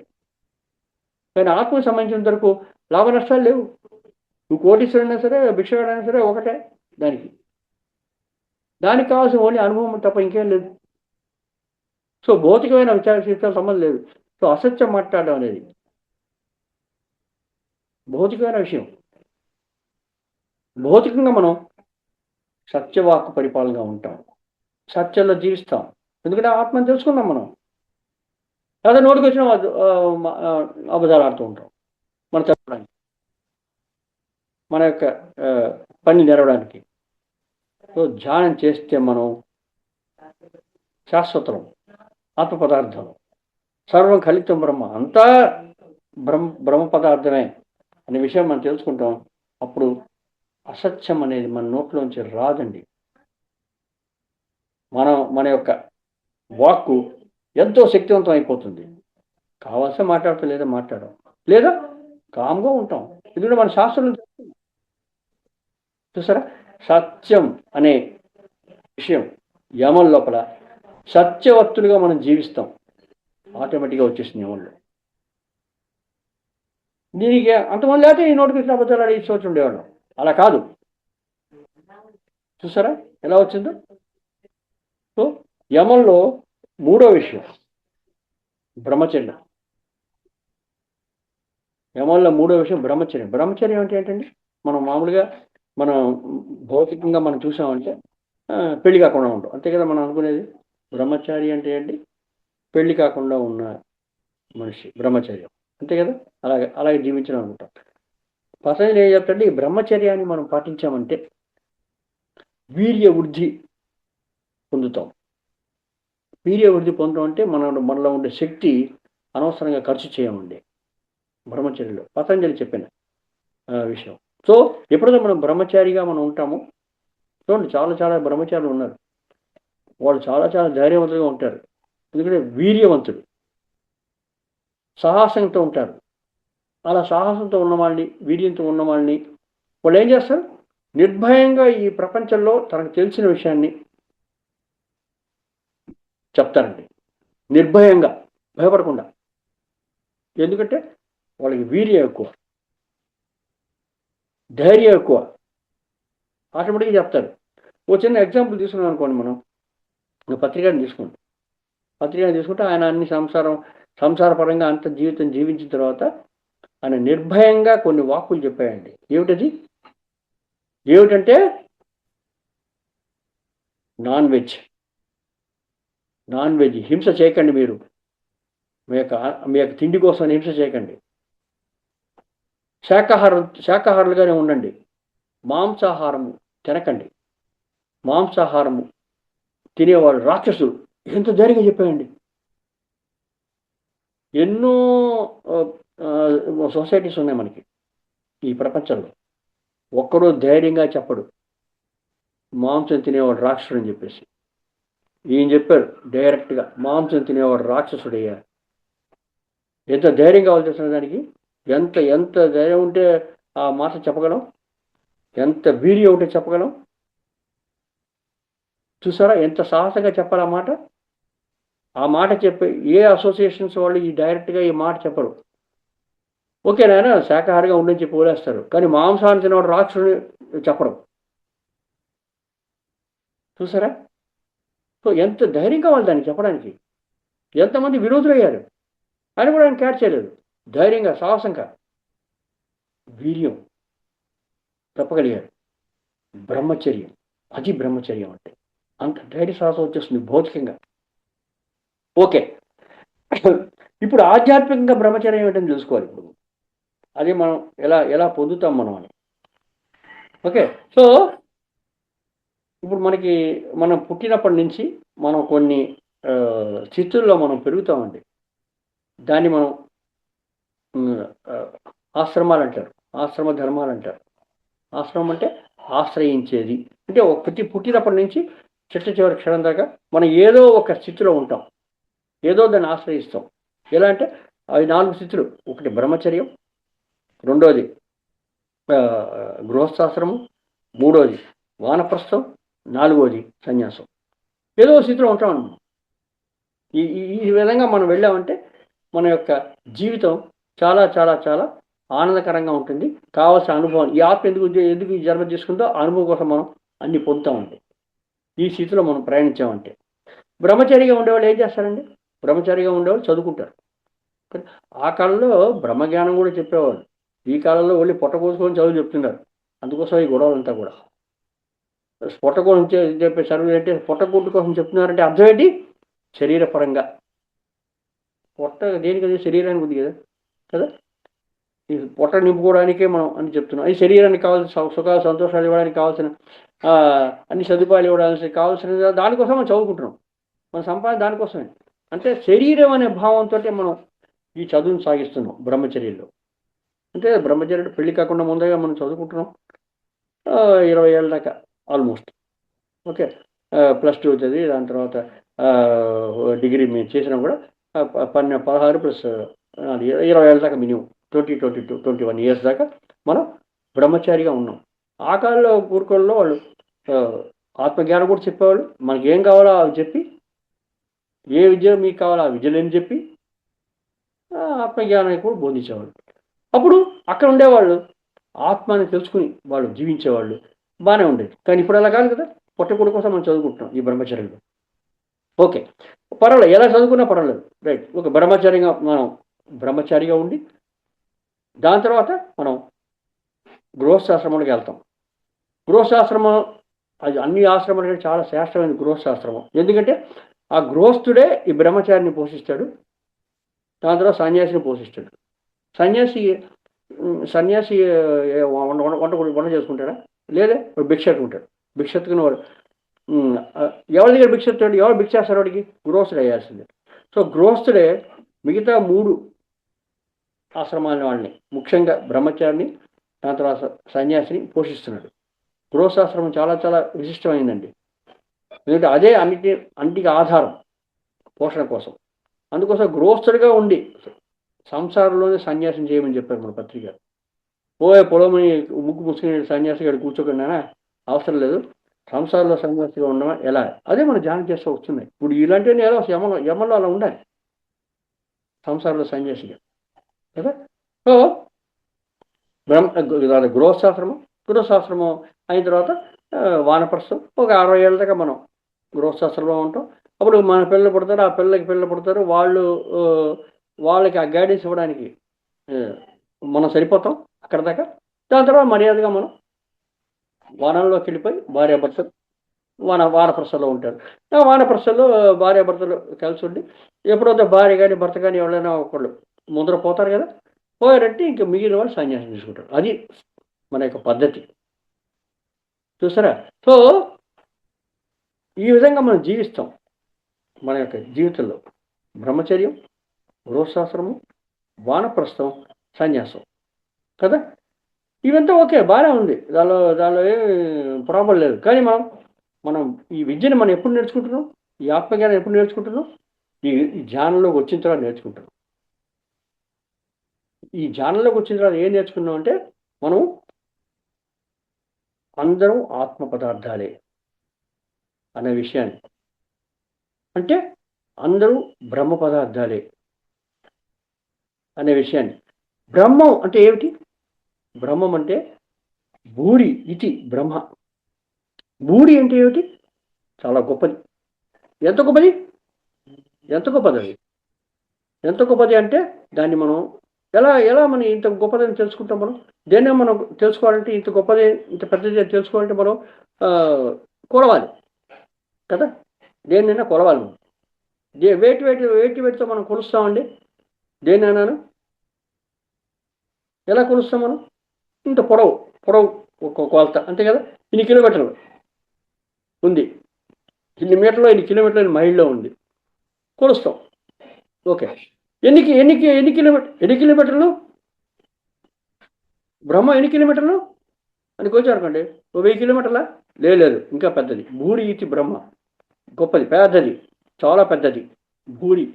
కానీ ఆత్మకు సంబంధించినంత వరకు లాభ నష్టాలు లేవు. నువ్వు కోటీశ్వరైనా సరే, భిక్షగాడైనా సరే ఒకటే. దానికి కావాల్సిన ఓన్లీ అనుభవం తప్ప ఇంకేం లేదు. సో భౌతికమైన విచార సంబంధం లేదు. సో అసత్యం మాట్లాడడం అనేది భౌతికమైన విషయం. భౌతికంగా మనం సత్యవాక్కు పరిపాలనగా ఉంటాం, సత్యంలో జీవిస్తాం. ఎందుకంటే ఆత్మని తెలుసుకున్నాం మనం. లేదా నోటికి వచ్చిన అబద్ధాలు ఆడుతూ ఉంటాం మనం చెప్పడానికి, మన యొక్క పని నెరవడానికి. సో ధ్యానం చేస్తే మనం శాశ్వతం, ఆత్మ పదార్థం, సర్వం కలితం బ్రహ్మ, అంతా బ్రహ్మ పదార్థమే అనే విషయం మనం తెలుసుకుంటాం. అప్పుడు అసత్యం అనేది మన నోట్లోంచి రాదండి. మన యొక్క వాక్కు ఎంతో శక్తివంతం అయిపోతుంది. కావాల్సిన మాట్లాడతాం, లేదా మాట్లాడడం, లేదా కామ్గా ఉంటాం. ఎందుకంటే మన శాస్త్రం చూసారా, సత్యం అనే విషయం యమం లోపల సత్యవర్తులుగా మనం జీవిస్తాం. ఆటోమేటిక్గా వచ్చేసింది యమంలో. దీనికి అంతమంది లేకపోతే ఈ నోటికి వచ్చిన అబద్ధాలు అడిగి చోటు ఉండేవాళ్ళం. అలా కాదు. చూసారా ఎలా వచ్చిందో? సో యమంలో మూడో విషయం బ్రహ్మచర్యం. యమంలో మూడో విషయం బ్రహ్మచర్యం. బ్రహ్మచర్యం అంటే ఏంటండి? మనం మామూలుగా మనం భౌతికంగా మనం చూసామంటే పెళ్లి కాకుండా ఉంటాం, అంతే కదా మనం అనుకునేది. బ్రహ్మచారి అంటే ఏంటి? పెళ్లి కాకుండా ఉన్న మనిషి బ్రహ్మచర్యం, అంతే కదా. అలాగే జీవించడం అనుకుంటాం. పతంజలి ఏం చెప్తాంటే, ఈ బ్రహ్మచర్యాన్ని మనం పాటించామంటే వీర్య వృద్ధి పొందుతాం. వీర్య వృద్ధి పొందడం అంటే మనలో ఉండే శక్తి అనవసరంగా ఖర్చు చేయమండి బ్రహ్మచర్యలో, పతంజలి చెప్పిన విషయం. సో ఎప్పుడైతే మనం బ్రహ్మచారిగా మనం ఉంటామో, చూడండి చాలా బ్రహ్మచారులు ఉన్నారు, వాళ్ళు చాలా ధైర్యవంతులుగా ఉంటారు. ఎందుకంటే వీర్యవంతుడు, సాహసంతో ఉంటారు. అలా సాహసంతో ఉన్నవాళ్ళని, వీర్యంతో ఉన్నవాళ్ళని వాళ్ళు ఏం చేస్తారు? నిర్భయంగా ఈ ప్రపంచంలో తనకు తెలిసిన విషయాన్ని చెప్తారండి, నిర్భయంగా, భయపడకుండా. ఎందుకంటే వాళ్ళకి వీర్యం ఎక్కువ, ధైర్యం ఎక్కువ, ఆటోమేటిక్గా చెప్తారు. ఓ చిన్న ఎగ్జాంపుల్ తీసుకున్నాం అనుకోండి, మనం పత్రికని తీసుకోండి. పత్రికని తీసుకుంటే ఆయన అన్ని సంసారపరంగా అంత జీవితం జీవించిన తర్వాత ఆయన నిర్భయంగా కొన్ని వాక్కులు చెప్పాయండి. ఏమిటంటే నాన్ వెజ్ హింస చేయకండి. మీరు మీ యొక్క తిండి కోసం హింస చేయకండి. శాకాహారులుగానే ఉండండి. మాంసాహారము తినకండి. మాంసాహారము తినేవాళ్ళు రాక్షసులు. ఎంత ధైర్యంగా చెప్పాయండి. ఎన్నో సొసైటీస్ ఉన్నాయి మనకి ఈ ప్రపంచంలో. ఒక్కడూ ధైర్యంగా చెప్పడు మాంసం తినేవాడు రాక్షసుడు అని చెప్పేసి. ఈయన చెప్పారు డైరెక్ట్గా, మాంసం తినేవాడు రాక్షసుడయ్యా. ఎంత ధైర్యం కావాలి తెలిసిన దానికి. ఎంత ఎంత ధైర్యం ఉంటే ఆ మాట చెప్పగలం, ఎంత వీర్యం ఉంటే చెప్పగలం. చూసారా ఎంత సాహసంగా చెప్పాలి ఆ మాట చెప్పే ఏ అసోసియేషన్స్ వాళ్ళు ఈ డైరెక్ట్గా ఈ మాట చెప్పరు. ఓకే నాయన శాకాహారిగా ఉండని చెప్పి వదిలేస్తారు, కానీ మాంసాన్ని తినవాడు రాక్షసుని చెప్పడం. చూసారా? సో ఎంత ధైర్యం కావాలి దాన్ని చెప్పడానికి. ఎంతమంది విరోధులయ్యారు, అని కూడా ఆయన క్యాచ్ చేయలేదు. ధైర్యంగా సాహసంగా వీర్యం చెప్పగలిగారు. బ్రహ్మచర్యం, అది బ్రహ్మచర్యం అంటే. అంత ధైర్య సాహసం వచ్చేస్తుంది భౌతికంగా. ఓకే, ఇప్పుడు ఆధ్యాత్మికంగా బ్రహ్మచర్యం ఏంటని తెలుసుకోవాలి. ఇప్పుడు అది మనం ఎలా పొందుతాం మనం అని. ఓకే, సో ఇప్పుడు మనం పుట్టినప్పటి నుంచి మనం కొన్ని స్థితుల్లో మనం పెరుగుతామండి. దాన్ని మనం ఆశ్రమాలు అంటారు, ఆశ్రమ ధర్మాలు అంటారు. ఆశ్రమం అంటే ఆశ్రయించేది. అంటే పుట్టినప్పటి నుంచి చివరి క్షణం దాకా మనం ఏదో ఒక స్థితిలో ఉంటాం, ఏదో దాన్ని ఆశ్రయిస్తాం. ఎలా అంటే అవి 4 స్థితులు. ఒకటి బ్రహ్మచర్యం, రెండోది గృహస్థాశ్రమం, మూడోది వానప్రస్థం, నాలుగోది సన్యాసం. ఏదో స్థితిలో ఉంటాం మనం. ఈ విధంగా మనం వెళ్ళామంటే మన యొక్క జీవితం చాలా చాలా చాలా ఆనందకరంగా ఉంటుంది. కావాల్సిన అనుభవం ఈ ఆత్మ ఎందుకు ఈ జన్మ తీసుకుందో ఆ అనుభవం కోసం మనం అన్ని పొందుతామండి ఈ స్థితిలో మనం ప్రయాణించామంటే. బ్రహ్మచారిగా ఉండేవాళ్ళు ఏం చేస్తారండి? బ్రహ్మచారిగా ఉండేవాళ్ళు చదువుకుంటారు. ఆ కాలంలో బ్రహ్మజ్ఞానం కూడా చెప్పేవాళ్ళు. ఈ కాలంలో వెళ్ళి పొట్టకోసుకొని చదువు చెప్తున్నారు. అందుకోసం ఈ గొడవలంతా కూడా. పొట్టకోసం చెప్పే చదువు అంటే పొట్టకూటు కోసం చెప్తున్నారంటే అర్థం ఏంటి? శరీరపరంగా. పొట్ట దేనికి అది శరీరానికి ఉంది కదా. ఈ పొట్ట నింపుకోవడానికే మనం అని చెప్తున్నాం. ఈ శరీరానికి కావాల్సిన సుఖాలు సంతోషాలు ఇవ్వడానికి కావాల్సిన అన్ని సదుపాయాలు ఇవ్వడానికి కావాల్సిన దానికోసం మనం చదువుకుంటున్నాం. మన సంపాదన దానికోసమే. అంటే శరీరం అనే భావంతో మనం ఈ చదువును సాగిస్తున్నాం బ్రహ్మచర్యంలో. అంటే బ్రహ్మచర్యుడు పెళ్లి కాకుండా ముందుగా మనం చదువుకుంటున్నాం 20 ఏళ్ళ దాకా ఆల్మోస్ట్. ఓకే, +2 చదివి దాని తర్వాత డిగ్రీ మేము చేసినా కూడా 16 ప్లస్ 20 ఏళ్ళ దాకా మినిమం 22, 21 ఇయర్స్ దాకా మనం బ్రహ్మచారిగా ఉన్నాం. ఆ కాలంలో గురుకులంలో వాళ్ళు ఆత్మజ్ఞానం కూడా చెప్పేవాళ్ళు. మనకి ఏం కావాలో అవి చెప్పి, ఏ విద్య మీకు కావాలో ఆ విద్యలేని చెప్పి ఆత్మజ్ఞానాన్ని కూడా బోధించేవాళ్ళు. అప్పుడు అక్కడ ఉండేవాళ్ళు ఆత్మని తెలుసుకుని వాళ్ళు జీవించేవాళ్ళు. బాగానే ఉండేది. కానీ ఇప్పుడు అలా కాదు కదా. పొట్టకూడు కోసం మనం చదువుకుంటున్నాం ఈ బ్రహ్మచర్యంలో. ఓకే, పర్వాలేదు, ఎలా చదువుకున్నా పర్వాలేదు, రైట్. ఒక బ్రహ్మచారిగా ఉండి దాని తర్వాత మనం గృహస్థాశ్రమానికి వెళ్తాం. గృహస్థాశ్రమం అది అన్ని ఆశ్రమాలకి చాలా శ్రేష్టమైన గృహస్థాశ్రమం. ఎందుకంటే ఆ గృహస్థుడే ఈ బ్రహ్మచారిని పోషిస్తాడు, దాని తర్వాత సన్యాసిని పోషిస్తాడు. సన్యాసి వంట చేసుకుంటాడా? లేదా భిక్షెత్తుకుంటాడు. భిక్షెత్తుకుని వాడు ఎవరి దగ్గర భిక్షెత్తాడు? ఎవరు భిక్ష చేస్తారు వాడికి? గృహస్థుడు అయ్యాల్సిందే. సో గృహస్థుడే మిగతా 3 ఆశ్రమాల వాళ్ళని, ముఖ్యంగా బ్రహ్మచారిని, దాని తర్వాత సన్యాసిని పోషిస్తున్నాడు. గృహస్థాశ్రమం చాలా చాలా విశిష్టమైందండి. ఎందుకంటే అదే అన్నిటికీ ఆధారం పోషణ కోసం. అందుకోసం గృహస్థుడిగా ఉండి సంసారంలోనే సన్యాసం చేయమని చెప్పారు మన పత్రిక. పొలమని ముగ్గు ముసుకుని సన్యాసి గారు కూర్చోకుండా అవసరం లేదు, సంసారంలో సన్యాసిగా ఉండడం ఎలా, అదే మనం ధ్యానం చేస్తూ వస్తున్నాయి. ఇప్పుడు ఇలాంటివన్నీ ఎలా యమలో అలా ఉండాలి సంసారంలో సన్యాసిగా కదా. సో గృహశాస్త్రము అయిన తర్వాత వానప్రస్థం ఒక 60 ఏళ్ళ దాకా మనం గృహస్థాశ్రమంలో ఉంటాం. అప్పుడు మన పిల్లలు పుడతారు, ఆ పిల్లలకి పిల్లలు పుడతారు. వాళ్ళు వాళ్ళకి ఆ గైడెన్స్ ఇవ్వడానికి మనం సరిపోతాం అక్కడ దాకా. దాని తర్వాత మర్యాదగా మనం వనంలోకి వెళ్ళిపోయి భార్యాభర్తలు వానప్రస్థంలో ఉంటారు. ఆ వానప్రస్థంలో భార్యాభర్తలు కలిసి ఉండి ఎప్పుడైతే భార్య కానీ భర్త కానీ ఎవరైనా ఒకళ్ళు ముందర పోతారు కదా, పోయారంటే ఇంక మిగిలిన వాళ్ళు సన్యాసం తీసుకుంటారు. అది మన యొక్క పద్ధతి. చూసారా? సో ఈ విధంగా మనం జీవిస్తాం మన యొక్క జీవితంలో. బ్రహ్మచర్యం, గృహస్థాశ్రమం, వానప్రస్థం, సన్యాసం కదా. ఇవంతా ఓకే, బాగానే ఉంది, దానిలో ఏం ప్రాబ్లం లేదు. కానీ మనం ఈ విద్యను మనం ఎప్పుడు నేర్చుకుంటున్నాం? ఈ ఆత్మజ్ఞానం ఎప్పుడు నేర్చుకుంటున్నాం? ఈ ధ్యానంలోకి వచ్చిన తర్వాత నేర్చుకుంటున్నాం. ఈ ధ్యానంలోకి వచ్చిన తర్వాత ఏం నేర్చుకున్నాం అంటే, మనం అందరం ఆత్మ పదార్థాలే అనే విషయాన్ని, అంటే అందరూ బ్రహ్మ పదార్థాలే అనే విషయాన్ని. బ్రహ్మం అంటే ఏమిటి? బ్రహ్మం అంటే భూరి ఇది బ్రహ్మ. భూరి అంటే ఏమిటి? చాలా గొప్పది. ఎంత గొప్పది? ఎంత గొప్పది అది? ఎంత గొప్పది అంటే దాన్ని మనం ఎలా ఎలా మనం ఇంత గొప్పదని తెలుసుకుంటాం? మనం దేన్ని మనం తెలుసుకోవాలంటే, ఇంత గొప్పది ఇంత పెద్దది అని తెలుసుకోవాలంటే మనం కొలవాలి కదా. దేన్నైనా కొలవాలి మనం. వేటితో మనం కొలుస్తామండి దేన్నైనాను? ఎలా కొలుస్తాం మనం? ఇంత పొడవు ఒక కొలత అంతే కదా. ఇన్ని కిలోమీటర్లు ఉంది, ఇన్ని మీటర్లో, ఇన్ని కిలోమీటర్లు మైల్లో ఉంది, కొలుస్తాం. ఓకే, ఎన్ని కిలోమీటర్లు బ్రహ్మ? ఎన్ని కిలోమీటర్లు అని కొలిచారనుకోండి, 1000 కిలోమీటర్ల లేదు, ఇంకా పెద్దది. భూరి ఇతి బ్రహ్మ, గొప్పది, పెద్దది, చాలా పెద్దది. భూరి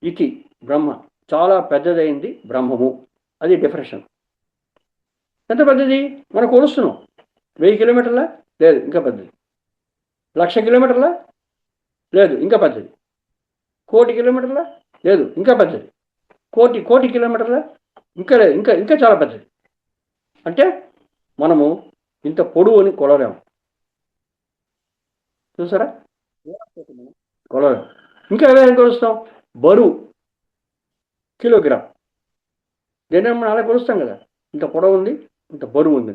ఇతి బ్రహ్మ, చాలా పెద్దదైంది బ్రహ్మము. అది డెఫినేషన్. ఎంత పెద్దది మనం కొలుస్తున్నాం? 1000 కిలోమీటర్ల లేదు, ఇంకా పెద్దది. 1,00,000 కిలోమీటర్ల లేదు, ఇంకా పెద్దది. 1,00,00,000 కిలోమీటర్ల లేదు, ఇంకా పెద్దది. కోటి కిలోమీటర్ల ఇంకా లేదు, ఇంకా చాలా పెద్దది. అంటే మనము ఇంత పొడవు అని కొలలేము. చూసారా? కొలలేము. ఇంకా ఏమైనా కొలుస్తాం? బరువు, కిలోగ్రామ్. దేని మనం అలా కొలుస్తాం కదా, ఇంత పొడవు ఉంది, ఇంత బరువు ఉంది.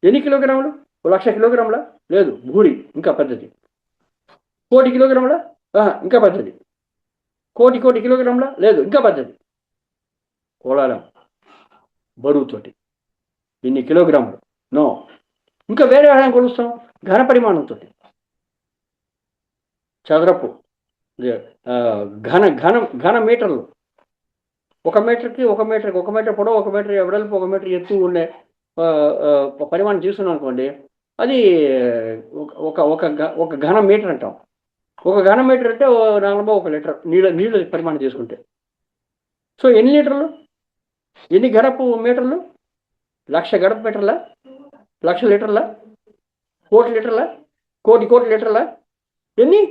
ఎన్ని కిలోగ్రాములు? 1,00,000 కిలోగ్రాముల లేదు, భూరి ఇంకా పెద్దది. 1,00,00,000 కిలోగ్రాముల ఇంకా పెద్దది. కోటి కిలోగ్రాముల లేదు, ఇంకా పెద్దది. కొలలేం బరువుతోటి. ఇన్ని కిలోగ్రాములు నో. ఇంకా వేరే ఆదాయం కొలుస్తాం ఘన పరిమాణంతో. చదరపు ఘన మీటర్లు. 1 మీటర్కి 1 మీటర్ పొడవు, 1 మీటర్ వెడల్పు, 1 మీటర్ ఎత్తు ఉండే పరిమాణం తీసుకున్నాం అనుకోండి, అది ఒక ఘన మీటర్ అంటాం. 1 ఘన మీటర్ అంటే 41 లీటర్ నీళ్ళ పరిమాణం తీసుకుంటే. సో ఎన్ని లీటర్లు? ఎన్ని గడపు మీటర్లు? 1,00,000 గడపు మీటర్ల? 1,00,000 లీటర్ల? కోటి లీటర్ల? కోటి లీటర్ల? ఎన్ని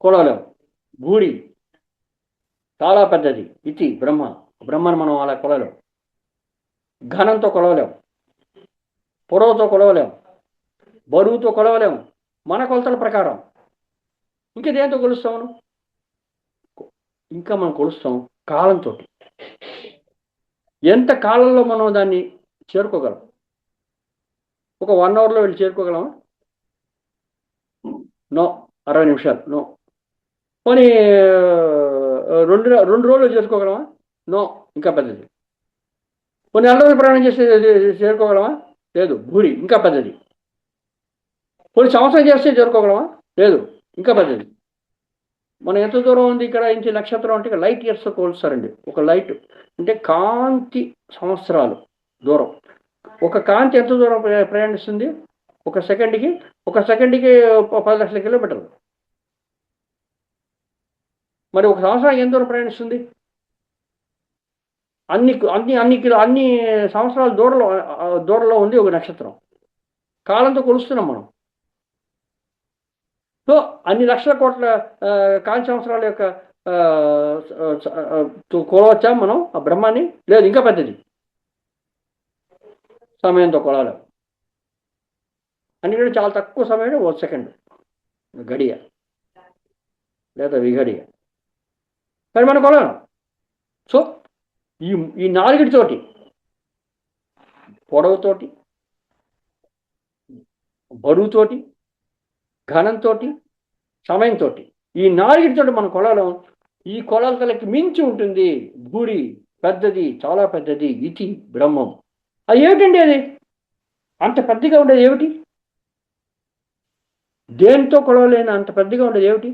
కొలవలేం. భూరి చాలా పెద్దది. ఇది బ్రహ్మను మనం అలా కొలవలేం. ఘనంతో కొలవలేం, పొడవుతో కొలవలేం, బరువుతో కొలవలేం, మన కొలతల ప్రకారం. ఇంకా దేంతో కొలుస్తాం మనం? ఇంకా మనం కొలుస్తాం కాలంతో. ఎంత కాలంలో మనం దాన్ని చేరుకోగలం? ఒక 1 అవర్లో వెళ్ళి చేరుకోగలమా? నో. 60 నిమిషాలు నో. పోనీ 2 రోజులు చేసుకోగలమా? నో, ఇంకా పెద్దది. కొన్ని నెల రోజులు ప్రయాణం చేస్తే చేరుకోగలమా? లేదు, భూరి ఇంకా పెద్దది. కొన్ని సంవత్సరం చేస్తే చేరుకోగలమా? లేదు, ఇంకా పెద్దది. మనం ఎంత దూరం ఉంది ఇక్కడ నుంచి నక్షత్రం అంటే లైట్ ఇయర్స్తో కోల్స్తారండి. ఒక లైట్ అంటే కాంతి సంవత్సరాలు దూరం. ఒక కాంతి ఎంత దూరం ప్రయాణిస్తుంది? ఒక సెకండ్కి 10 లక్షల కిలోమీటర్లు. మరి ఒక సంవత్సరానికి ఎంత దూరం ప్రయాణిస్తుంది? అన్ని సంవత్సరాల దూరంలో ఉంది ఒక నక్షత్రం. కాలంతో కొలుస్తున్నాం మనం. సో అన్ని లక్షల కోట్ల కాంతి సంవత్సరాల యొక్క కొలవచ్చా మనం ఆ బ్రహ్మాన్ని? లేదు, ఇంకా పెద్దది. సమయంతో కొలవలేం. అన్నిటికంటే చాలా తక్కువ సమయంలో 1 సెకండ్ గడియ లేదా విఘడియ. కానీ మనం కొనలేం. సో ఈ ఈ నాలుగిటితోటి, పొడవుతోటి, బరువుతోటి, ఘనంతో, సమయంతో, ఈ నాలుగిటితోటి మనం కొలవడం, ఈ కొలతలకి మించి ఉంటుంది భూరి, పెద్దది, చాలా పెద్దది, ఇతి బ్రహ్మం. అది ఏమిటండి? అది అంత పెద్దగా ఉండేది ఏమిటి? దేంతో కొలవలేని అంత పెద్దగా ఉండేది ఏమిటి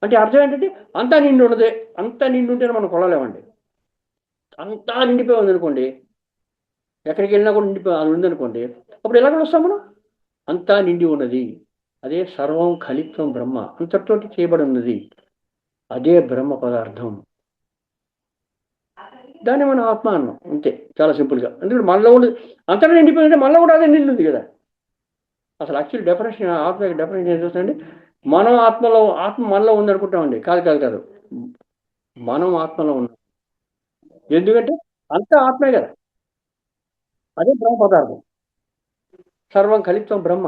అంటే అర్థం ఏంటంటే అంతా నిండి ఉండదే. అంతా నిండి ఉంటేనే మనం కొలవలేమండి. అంతా నిండిపోయి ఉందనుకోండి, ఎక్కడికి వెళ్ళినా కూడా నిండిపోయి అది ఉందనుకోండి, అప్పుడు ఎలా కొలుస్తాం మనం? అంతా నిండి ఉన్నది, అదే సర్వం ఖలిత్వం బ్రహ్మ, అంతటితోటి చేయబడి ఉన్నది, అదే బ్రహ్మ పదార్థం. దాన్ని మనం ఆత్మ అన్నాం అంతే, చాలా సింపుల్గా. ఎందుకంటే మనలో ఉండి అంతటా నిండిపోయిందంటే మనలో కూడా అదే నిండి కదా. అసలు యాక్చువల్ డెఫినేషన్, ఆత్మ డెఫినేషన్ ఏం చూస్తుందండి, మనం ఆత్మ మనలో ఉంది అనుకుంటామండి. కాదు కాదు కాదు, మనం ఆత్మలో ఉన్నాం. ఎందుకంటే అంతా ఆత్మే కదా, అదే బ్రహ్మ పదార్థం, సర్వం కలిత్వం బ్రహ్మ.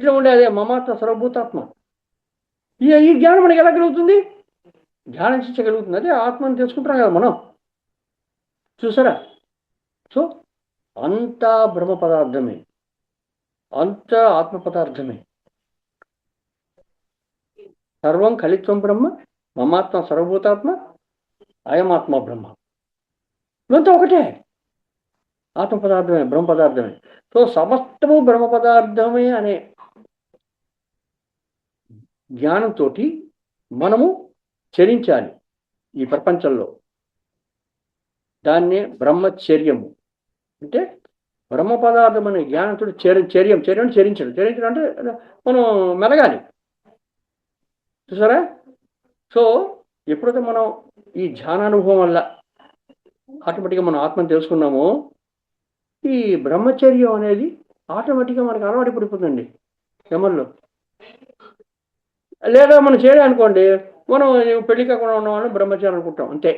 ఇట్లా ఉండే అదే మమాత్మ సర్వభూతాత్మ. ఈ జ్ఞానం మనకి ఎలా కలుగుతుంది? ధ్యానం చేర్చగలుగుతుంది. అదే ఆత్మని తెలుసుకుంటున్నాం కదా మనం, చూసారా? సో అంతా బ్రహ్మ పదార్థమే, అంతా ఆత్మ పదార్థమే. సర్వం కలిత్వం బ్రహ్మ, మమాత్మ సర్వభూతాత్మ, అయమాత్మ బ్రహ్మ. ఇవంతా ఒకటే, ఆత్మ పదార్థమే, బ్రహ్మ పదార్థమే. సో సమస్తము బ్రహ్మ పదార్థమే అనే జ్ఞానంతో మనము చరించాలి ఈ ప్రపంచంలో. దాన్నే బ్రహ్మచర్యము అంటే, బ్రహ్మ పదార్థం అనే జ్ఞానంతో చర్యం చరించడం అంటే మనం మెలగాలి, చూసారా? సో ఎప్పుడైతే మనం ఈ ధ్యానానుభవం వల్ల ఆటోమేటిక్గా మనం ఆత్మను తెలుసుకున్నామో, ఈ బ్రహ్మచర్యం అనేది ఆటోమేటిక్గా మనకు అలవాటు పడిపోతుందండి యమల్లో. లేదా మనం చేయాలనుకోండి, మనం పెళ్లి కాకుండా ఉన్నామని బ్రహ్మచారి అనుకుంటాం అంతే.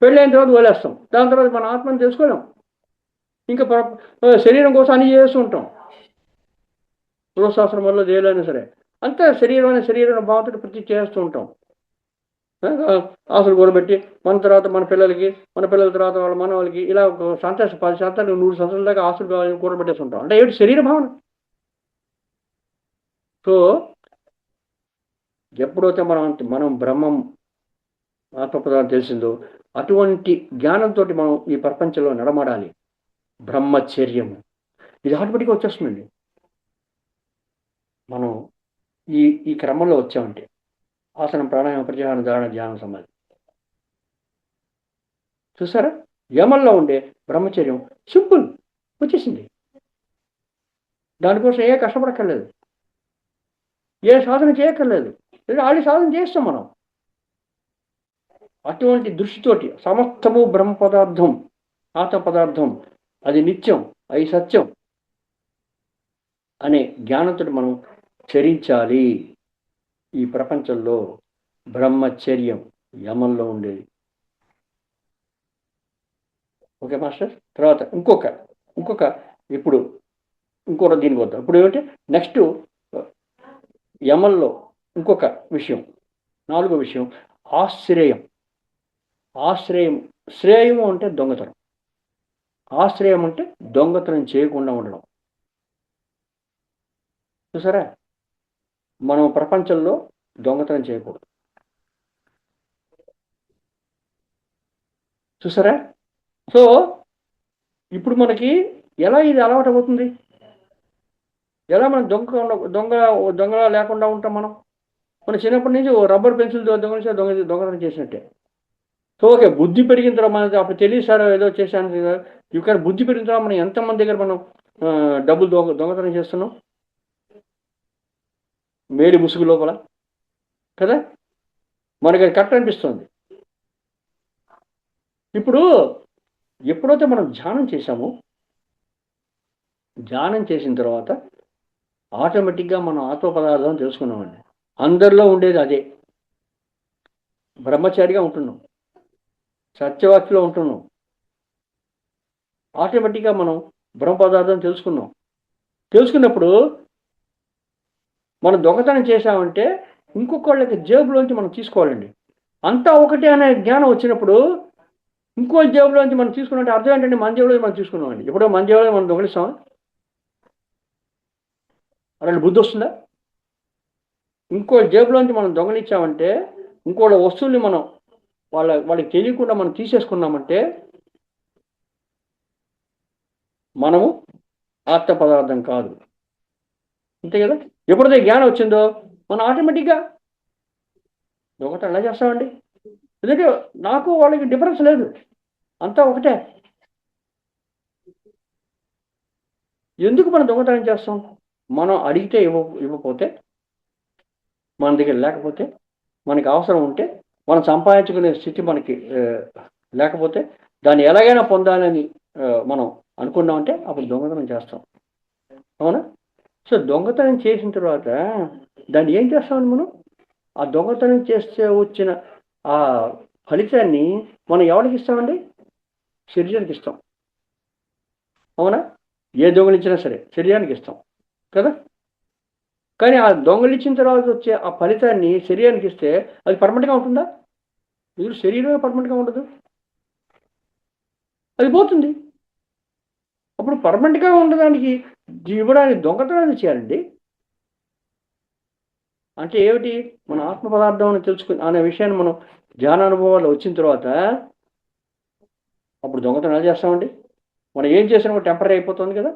పెళ్ళి అయిన తర్వాత వదిలేస్తాం, దాని తర్వాత మన ఆత్మను తెలుసుకోలేం. ఇంకా శరీరం కోసం అన్ని చేస్తూ ఉంటాం. గృహశాస్త్రంలో చేయలేనా సరే అంతే, శరీరం భావంతో ప్రతి చేస్తూ ఉంటాం. ఆశలు కూడబెట్టి మన తర్వాత మన పిల్లలకి, మన పిల్లల తర్వాత వాళ్ళ మన వాళ్ళకి, ఇలా 10 సంవత్సరాలు 100 సంవత్సరాల దాకా ఆశలు కూడబెట్టేస్తుంటాం. అంటే ఏమిటి? శరీర భావన. సో ఎప్పుడైతే మనం బ్రహ్మం ఆత్మపదార్థం తెలిసిందో, అటువంటి జ్ఞానంతో మనం ఈ ప్రపంచంలో నడమాడాలి. బ్రహ్మచర్యము ఇది ఆటోమేటిక్గా వచ్చేస్తుందండి. మనం ఈ ఈ క్రమంలో వచ్చామంటే ఆసనం, ప్రాణాయామ, ప్రత్యాహారం, ధారణ, ధ్యానం, సమాధి, చూసారా? యమల్లో ఉండే బ్రహ్మచర్యం సింపుల్ వచ్చేసింది. దానికోసం ఏ కష్టపడక్కర్లేదు, ఏ సాధన చేయక్కర్లేదు. ఆల్రెడీ సాధన చేస్తాం మనం. అటువంటి దృష్టితోటి సమస్తము బ్రహ్మ పదార్థం, ఆత్మ పదార్థం, అది నిత్యం, అది సత్యం అనే జ్ఞానంతో మనం చరించాలి ఈ ప్రపంచంలో. బ్రహ్మచర్యం యమంలో ఉండేది. Okay master. తర్వాత ఇంకొక ఇప్పుడు ఇంకొక దీనికి వద్దాం. ఇప్పుడు ఏమంటే నెక్స్ట్ యమల్లో ఇంకొక విషయం, 4వ విషయం ఆశ్రయం. శ్రేయము అంటే దొంగతనం, ఆశ్రయం అంటే దొంగతనం చేయకుండా ఉండడం. చూసారా? మనం ప్రపంచంలో దొంగతనం చేయకూడదు, చూసారా? సో ఇప్పుడు మనకి ఎలా ఇది అలవాటు అవుతుంది? ఎలా మనం దొంగ లేకుండా ఉంటాం? మన చిన్నప్పటి నుంచి రబ్బర్ పెన్సిల్ దొంగతనం చేసినట్టే. సో ఓకే, బుద్ధి పెరిగిన తర్వాత మనకి అప్పుడు తెలియదు సార్ ఏదో చేశాను. ఇక్కడ బుద్ధి పెరిగిన తర్వాత మనం ఎంతమంది దగ్గర మనం డబ్బులు దొంగతనం చేస్తున్నాం, మేడి ముసుగు లోపల కదా. మనకి అది కరెక్ట్ అనిపిస్తుంది. ఇప్పుడు ఎప్పుడైతే మనం ధ్యానం చేశామో, ధ్యానం చేసిన తర్వాత ఆటోమేటిక్గా మనం ఆత్మ పదార్థం తెలుసుకున్నామండి. అందరిలో ఉండేది అదే. బ్రహ్మచారిగా ఉంటున్నాం, సత్యవాక్యలో ఉంటున్నాం, ఆటోమేటిక్గా మనం బ్రహ్మ పదార్థం తెలుసుకున్నాం. తెలుసుకున్నప్పుడు మనం దొంగతనం చేశామంటే ఇంకొకళ్ళకి జేబులోంచి మనం తీసుకోవాలండి. అంతా ఒకటే అనే జ్ఞానం వచ్చినప్పుడు ఇంకో జేబులోంచి మనం తీసుకున్నట్టు అర్థం ఏంటంటే మన జేబులో మనం తీసుకున్నామండి. ఎప్పుడో మన జేబులో మనం దొంగిలిస్తామా? అలాంటి బుద్ధి వస్తుందా? ఇంకో జేబులోంచి మనం దొంగలించామంటే ఇంకోళ్ళ వస్తువుల్ని మనం వాళ్ళకి తెలియకుండా మనం తీసేసుకున్నామంటే మనము ఆత్మ పదార్థం కాదు. అంతే కదా? ఎప్పుడైతే జ్ఞానం వచ్చిందో మనం ఆటోమేటిక్గా దొంగతనం ఎలా చేస్తామండి? ఎందుకంటే నాకు వాళ్ళకి డిఫరెన్స్ లేదు, అంతా ఒకటే. ఎందుకు మనం దొంగతనం చేస్తాం? మనం అడిగితే ఇవ్వకపోతే, మన దగ్గర లేకపోతే, మనకి అవసరం ఉంటే, మనం సంపాదించుకునే స్థితి మనకి లేకపోతే, దాన్ని ఎలాగైనా పొందాలని మనం అనుకున్నామంటే అప్పుడు దొంగతనం చేస్తాం. అవునా? సో దొంగతనం చేసిన తర్వాత దాన్ని ఏం చేస్తామండి మనం? ఆ దొంగతనం చేస్తే వచ్చిన ఆ ఫలితాన్ని మనం ఎవరికి ఇస్తామండి? శరీరానికి ఇస్తాం. అవునా? ఏ దొంగలించినా సరే శరీరానికి ఇస్తాం కదా. కానీ ఆ దొంగలించిన తర్వాత వచ్చే ఆ ఫలితాన్ని శరీరానికి ఇస్తే అది పర్మనెంట్గా ఉంటుందా? మీరు శరీరమే పర్మనెంట్గా ఉండదు, అది పోతుంది. అప్పుడు పర్మనెంట్గా ఉండడానికి ఇవ్వడానికి దొంగతనాన్ని చేయాలండి. అంటే ఏమిటి? మన ఆత్మ పదార్థం అని తెలుసుకుని అనే విషయాన్ని మనం ధ్యానానుభవాలు వచ్చిన తర్వాత అప్పుడు దొంగతనం ఎలా చేస్తామండి? మనం ఏం చేసినా కూడా టెంపరీ అయిపోతుంది కదా.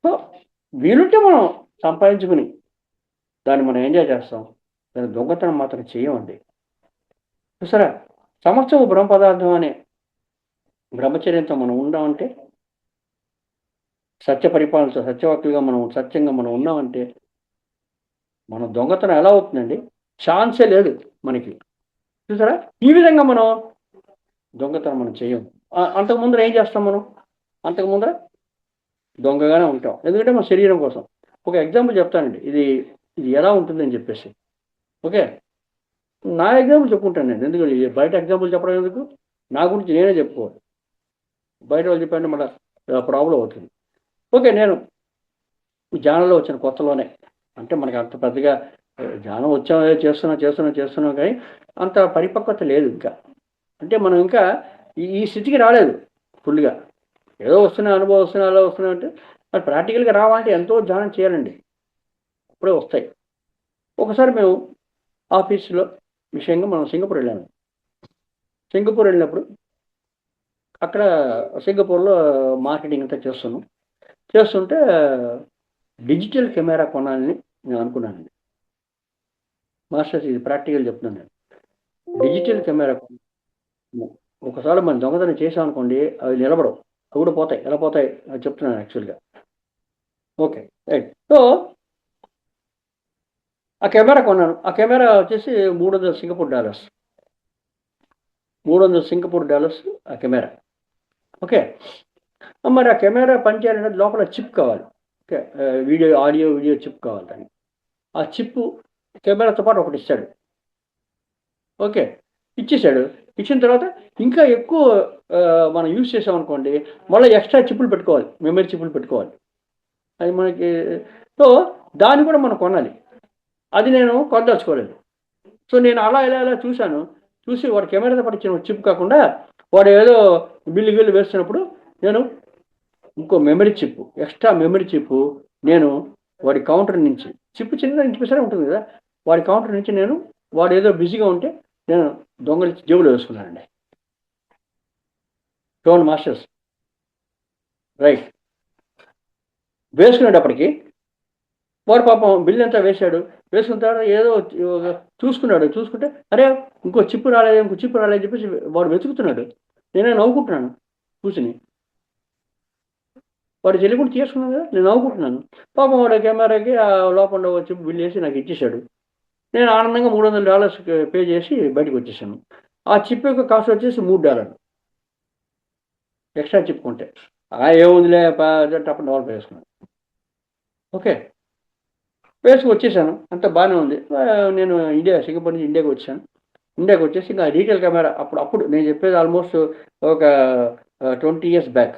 సో వీలుంటే మనం సంపాదించుకుని దాన్ని మనం ఎంజాయ్ చేస్తాం, దాన్ని దొంగతనం మాత్రం చేయమండి. చూసారా? సమస్తము బ్రహ్మ పదార్థం అనే బ్రహ్మచర్యంతో మనం ఉన్నామంటే, సత్య పరిపాలనతో సత్యవక్తులుగా మనం సత్యంగా మనం ఉన్నామంటే మన దొంగతనం ఎలా అవుతుందండి? ఛాన్సే లేదు మనకి. చూసారా? ఈ విధంగా మనం దొంగతనం మనం చేయం. అంతకు ముందర ఏం చేస్తాం మనం? అంతకు ముందర దొంగగానే ఉంటాం, ఎందుకంటే మన శరీరం కోసం. ఒక ఎగ్జాంపుల్ చెప్తానండి, ఇది ఇది ఎలా ఉంటుందని చెప్పేసి. ఓకే, నా ఎగ్జాంపుల్ చెప్పుకుంటాను నేను, ఎందుకంటే బయట ఎగ్జాంపుల్ చెప్పడం ఎందుకు? నా గురించి నేనే చెప్పుకోవాలి. బయట వాళ్ళు చెప్పండి మళ్ళీ ప్రాబ్లం అవుతుంది. ఓకే, నేను ధ్యానంలో వచ్చిన కొత్తలోనే, అంటే మనకి అంత పెద్దగా ధ్యానం వచ్చామే చేస్తున్నాం కానీ అంత పరిపక్వత లేదు ఇంకా. అంటే మనం ఇంకా ఈ స్థితికి రాలేదు ఫుల్గా. ఏదో వస్తున్నాయి అనుభవం వస్తున్నాయి అలా వస్తున్నాయి అంటే అది ప్రాక్టికల్గా రావాలంటే ఎంతో ధ్యానం చేయాలండి, అప్పుడే వస్తాయి. ఒకసారి మేము ఆఫీస్లో విషయంగా మనం సింగపూర్ వెళ్ళాము. సింగపూర్ వెళ్ళినప్పుడు అక్కడ సింగపూర్లో మార్కెటింగ్ అంతా చేస్తుంటే డిజిటల్ కెమెరా కొనాలని నేను అనుకున్నానండి. మాస్టర్స్ ఇది ప్రాక్టికల్ చెప్తున్నాను నేను. డిజిటల్ కెమెరా ఒకసారి మనం దొంగతనం చేసాం అనుకోండి, అవి నిలబడవు, అవి కూడా పోతాయి. ఎలా పోతాయి అది చెప్తున్నాను యాక్చువల్గా. Okay right. సో ఆ కెమెరా కొన్నాను. ఆ కెమెరా వచ్చేసి $300 సింగపూర్ డాలర్స్. $300 ఆ కెమెరా. ఓకే, మరి ఆ కెమెరా పనిచేయాలంటే లోపల చిప్ కావాలి. ఓకే, ఆడియో వీడియో చిప్ కావాలి దానికి. ఆ చిప్పు కెమెరాతో పాటు ఒకటి ఇస్తాడు. ఓకే, ఇచ్చేసాడు. ఇచ్చిన తర్వాత ఇంకా ఎక్కువ మనం యూజ్ చేసామనుకోండి, మళ్ళీ ఎక్స్ట్రా చిప్పులు పెట్టుకోవాలి, మెమరీ చిప్పులు పెట్టుకోవాలి. అది మనకి. సో దాన్ని కూడా మనం కొనాలి. అది నేను కొనదలుచుకోలేదు. సో నేను అలా ఇలా చూశాను. చూసి వాడు కెమెరాతో పాటు ఇచ్చిన చిప్ కాకుండా వాడు ఏదో బిల్లు వేస్తున్నప్పుడు నేను ఇంకో memory chip, extra memory chip నేను వాడి కౌంటర్ నుంచి, చిప్ చిన్నగా ఇంటిపిసరే ఉంటుంది కదా, వాడి కౌంటర్ నుంచి నేను వాడు ఏదో బిజీగా ఉంటే నేను దొంగలించి జేబులో వేసుకున్నానండి. చూడండి మాస్టర్స్, రైట్. వేసుకునేటప్పటికి వాడు పాపం బిల్లు అంతా వేసుకున్న తర్వాత ఏదో చూసుకుంటే అరే ఇంకో చిప్పు రాలేదు చెప్పేసి వాడు వెతుకుతున్నాడు. నేనే నవ్వుకుంటున్నాను కూర్చుని. వాడు తెలియకుండా చేసుకున్నాను కదా, నేను నవ్వుకుంటున్నాను. పాపం వాడు కెమెరాకి ఆ లోపల చిప్పు బిల్లు వేసి నాకు ఇచ్చేశాడు. నేను ఆనందంగా $300 పే చేసి బయటకు వచ్చేసాను. ఆ చిప్ యొక్క కాస్ట్ వచ్చేసి $3 ఎక్స్ట్రా చిప్ కొంటే. ఏముందిలే టప్పని డెవలప్ వేసుకున్నాను. ఓకే, వేసుకు వచ్చేసాను, అంత బాగానే ఉంది. నేను సింగపూర్ నుంచి ఇండియాకి వచ్చేసి ఇంకా డీటెయిల్ కెమెరా అప్పుడు నేను చెప్పేది ఆల్మోస్ట్ ఒక 20 years బ్యాక్,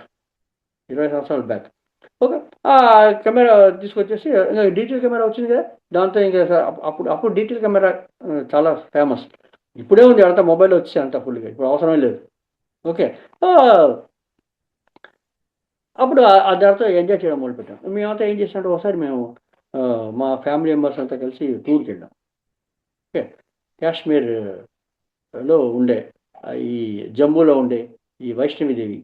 20 సంవత్సరాల బ్యాక్. ఓకే. ఆ కెమెరా తీసుకొచ్చేసి డిజిటల్ కెమెరా వచ్చింది కదా! దాంతో ఇంకా అప్పుడు డిజిటల్ కెమెరా చాలా ఫేమస్. ఇప్పుడే ఉంది అంతా మొబైల్ వచ్చేసాయి అంతా ఫుల్‌గా. ఇప్పుడు అవసరమే లేదు. ఓకే. అప్పుడు దాంతో ఎంజాయ్ చేయడం మొదలుపెట్టాం. మేమంతా ఏం చేసామంటే ఒకసారి మేము మా ఫ్యామిలీ మెంబర్స్ అంతా కలిసి టూర్‌కెళ్ళాం. ఓకే. కాశ్మీర్‌లో ఉండే ఈ జమ్మూలో ఉండే ఈ వైష్ణవిదేవి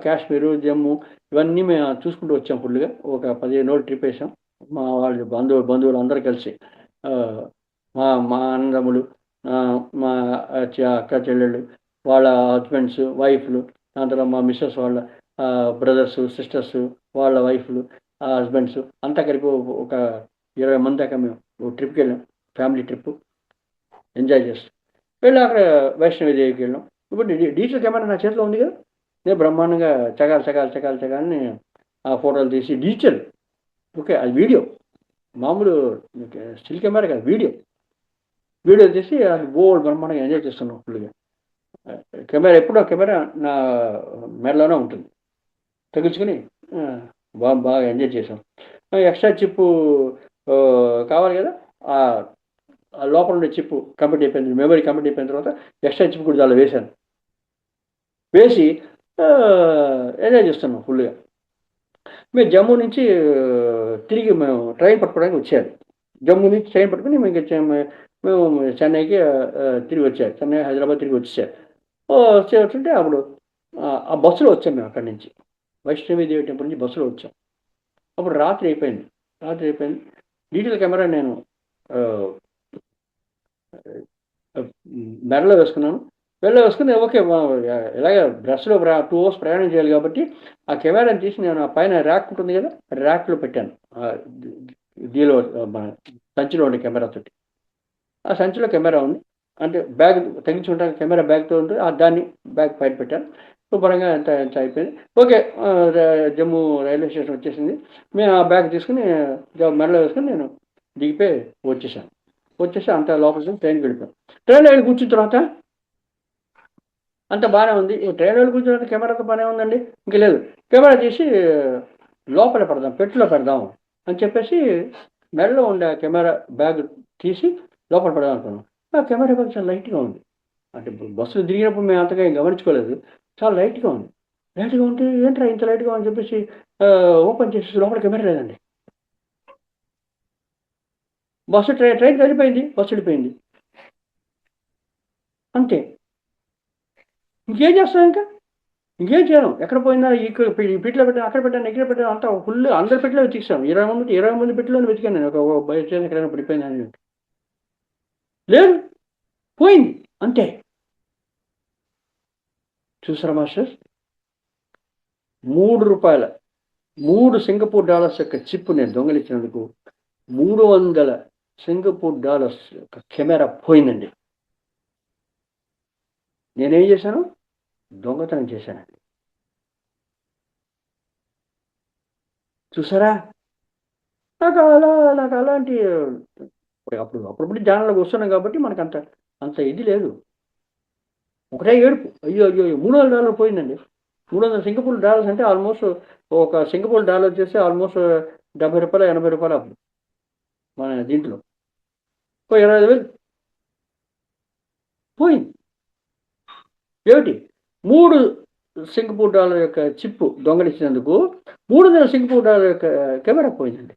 కాశ్మీరు, జమ్మూ ఇవన్నీ మేము చూసుకుంటూ వచ్చాం ఫుల్‌గా. ఒక 15 రోజులు ట్రిప్ ఏసాం. మా వాళ్ళు బంధువులు అందరూ కలిసి. ఆహ్, మా మా అన్నదమ్ములు, మా అక్క చెల్లెళ్ళు, వాళ్ళ హస్బెండ్స్, వైఫ్‌లు, దాని తర్వాత మా మిసెస్ వాళ్ళ బ్రదర్సు, సిస్టర్సు, వాళ్ళ వైఫ్‌లు, హస్బెండ్స్ అంతా కలిపి ఒక 20 మంది దాకా మేము ఓ ట్రిప్‌కెళ్ళాం. ఫ్యామిలీ ట్రిప్పు ఎంజాయ్ చేస్తూ. వెళ్ళి అక్కడ వైష్ణవి దేవికెళ్ళాం. ఇప్పుడు డిజిటల్ కెమెరా నా చేతిలో ఉంది కదా! నేను బ్రహ్మాండంగా చకాలని ఆ ఫోటోలు తీసి డిజిటల్. ఓకే. అది వీడియో. మామూలు స్టిల్ కెమెరా కాదు వీడియో. వీడియో తీసి అది బ్రహ్మాండంగా ఎంజాయ్ చేస్తున్నాం ఫుల్‌గా. కెమెరా నా మెడలోనే ఉంటుంది. తగిలించుకొని బాగా ఎంజాయ్ చేసాం. ఎక్స్ట్రా చిప్పు కావాలి కదా! ఆహ్, ఆ లోపల ఉండే చిప్పు కంప్లీట్ అయిపోయింది. మెమరీ కంప్లీట్ అయిపోయిన తర్వాత ఎక్స్ట్రా చిప్ కూడా దాంట్లో వేశాను. వేసి ఎంజాయ్ చేస్తున్నాం ఫుల్‌గా. మేము జమ్మూ నుంచి తిరిగి మేము ట్రైన్ పట్టుకోవడానికి వచ్చేయాలి. జమ్మూ నుంచి ట్రైన్ పట్టుకొని మేము చెన్నైకి తిరిగి వచ్చేయాలి. చెన్నై, హైదరాబాద్ తిరిగి వచ్చేసారు. వచ్చేస్తుంటే అప్పుడు ఆ బస్సులో వచ్చాం మేము అక్కడి నుంచి. వైష్ణవి దేవి టెంపుల్ నుంచి బస్సులో వచ్చాం. అప్పుడు రాత్రి అయిపోయింది. రాత్రి అయిపోయింది. డిజిటల్ కెమెరా నేను ఆహ్, మెడలో వేసుకున్నాను. మెడలో వేసుకొని ఓకే. ఇలాగ బస్సులో 2 అవర్స్ ప్రయాణం చేయాలి కాబట్టి, ఆ కెమెరాని తీసి నేను ఆ పైన ర్యాక్ ఉంటుంది కదా! ర్యాక్‌లో పెట్టాను. ఆహ్, ది దీనిలో మన సంచిలో ఉండే కెమెరాతోటి. ఆ సంచిలో కెమెరా ఉంది. అంటే బ్యాగ్ తగిలించుకుంటానికి కెమెరా బ్యాగ్‌తో ఉంటుంది. దాన్ని బ్యాగ్ పైన పెట్టాను. శుభ్రంగా అంతా అయిపోయింది. ఓకే. ఆహ్, ర జమ్మూ రైల్వే స్టేషన్ వచ్చేసింది. మేము ఆ బ్యాగ్ తీసుకొని మెడలో వేసుకొని నేను దిగిపోయి వచ్చేసాను. వచ్చేసి అంతా లోపలికి ట్రైన్‌కి వెళ్ళిపోయాం. ట్రైన్‌లో వెళ్ళి కూర్చున్న తర్వాత అంతా బానే ఉంది. ట్రైన్‌లో వెళ్ళి కూర్చున్న తర్వాత కెమెరాతో పనేముందండి? ఇంక లేదు. కెమెరా తీసి లోపల పెడదాం, పెట్టెలో పెడదాం అని చెప్పేసి మెడలో ఉండే ఆ కెమెరా బ్యాగ్ తీసి లోపల పెడదాం అనుకున్నాం. ఆ కెమెరా బ్యాగ్ చాలా లైట్‌గా ఉంది. అంటే బస్సులో దిగినప్పుడు మేము అంతగా ఏం గమనించుకోలేదు. చాలా లైట్‌గా ఉంది. లైట్‌గా ఉంటే ఏంట్రా ఇంత లైట్‌గా అని చెప్పేసి ఓపెన్ చేసేసి లోపల కెమెరా లేదండి. ట్రైన్ కదిలిపోయింది. బస్సు వెళ్ళిపోయింది. అంతే. ఇంకేం చేస్తాం ఇంకా? ఇంకేం చేయను. ఎక్కడ పోయినా ఈ పెట్టెలో పెట్టాను, అక్కడ పెట్టాను, ఇక్కడ పెట్టాను అంతా ఫుల్ అందరి పెట్టెలో వెతికేసాం. 20 మంది పెట్టెలోనే వెతికాను నేను. బై చాన్స్ ఎక్కడైనా పడిపోయిందని. లేదు. పోయింది. అంతే. చూసారా మాస్టర్స్? రూ. 3 3 సింగపూర్ డాలర్స్ యొక్క చిప్ నేను దొంగిలించినందుకు 300 సింగపూర్ డాలర్స్ యొక్క కెమెరా పోయిందండి. నేనేం చేశాను? దొంగతనం చేశానండి. చూసారా? నాకు అలాంటి అప్పుడప్పుడు ధ్యానంలోకి వస్తున్నాం కాబట్టి మనకంత అంత ఇది లేదు. ఒకటే ఏడుపు. అయ్యో! అయ్యో! $300 పోయిందండి. 300 సింగపూర్ డాలర్స్ అంటే ఆల్‌మోస్ట్ ఒక సింగపూర్ డాలర్ వచ్చేసి ఆల్‌మోస్ట్ రూ. 70, రూ. 80 అప్పుడు మన దీంట్లో. 25,000 పోయింది. ఏమిటి? 3 సింగపూర్ డాలర్ యొక్క చిప్ దొంగిలించినందుకు 300 సింగపూర్ డాలర్ యొక్క కెమెరా పోయిందండి.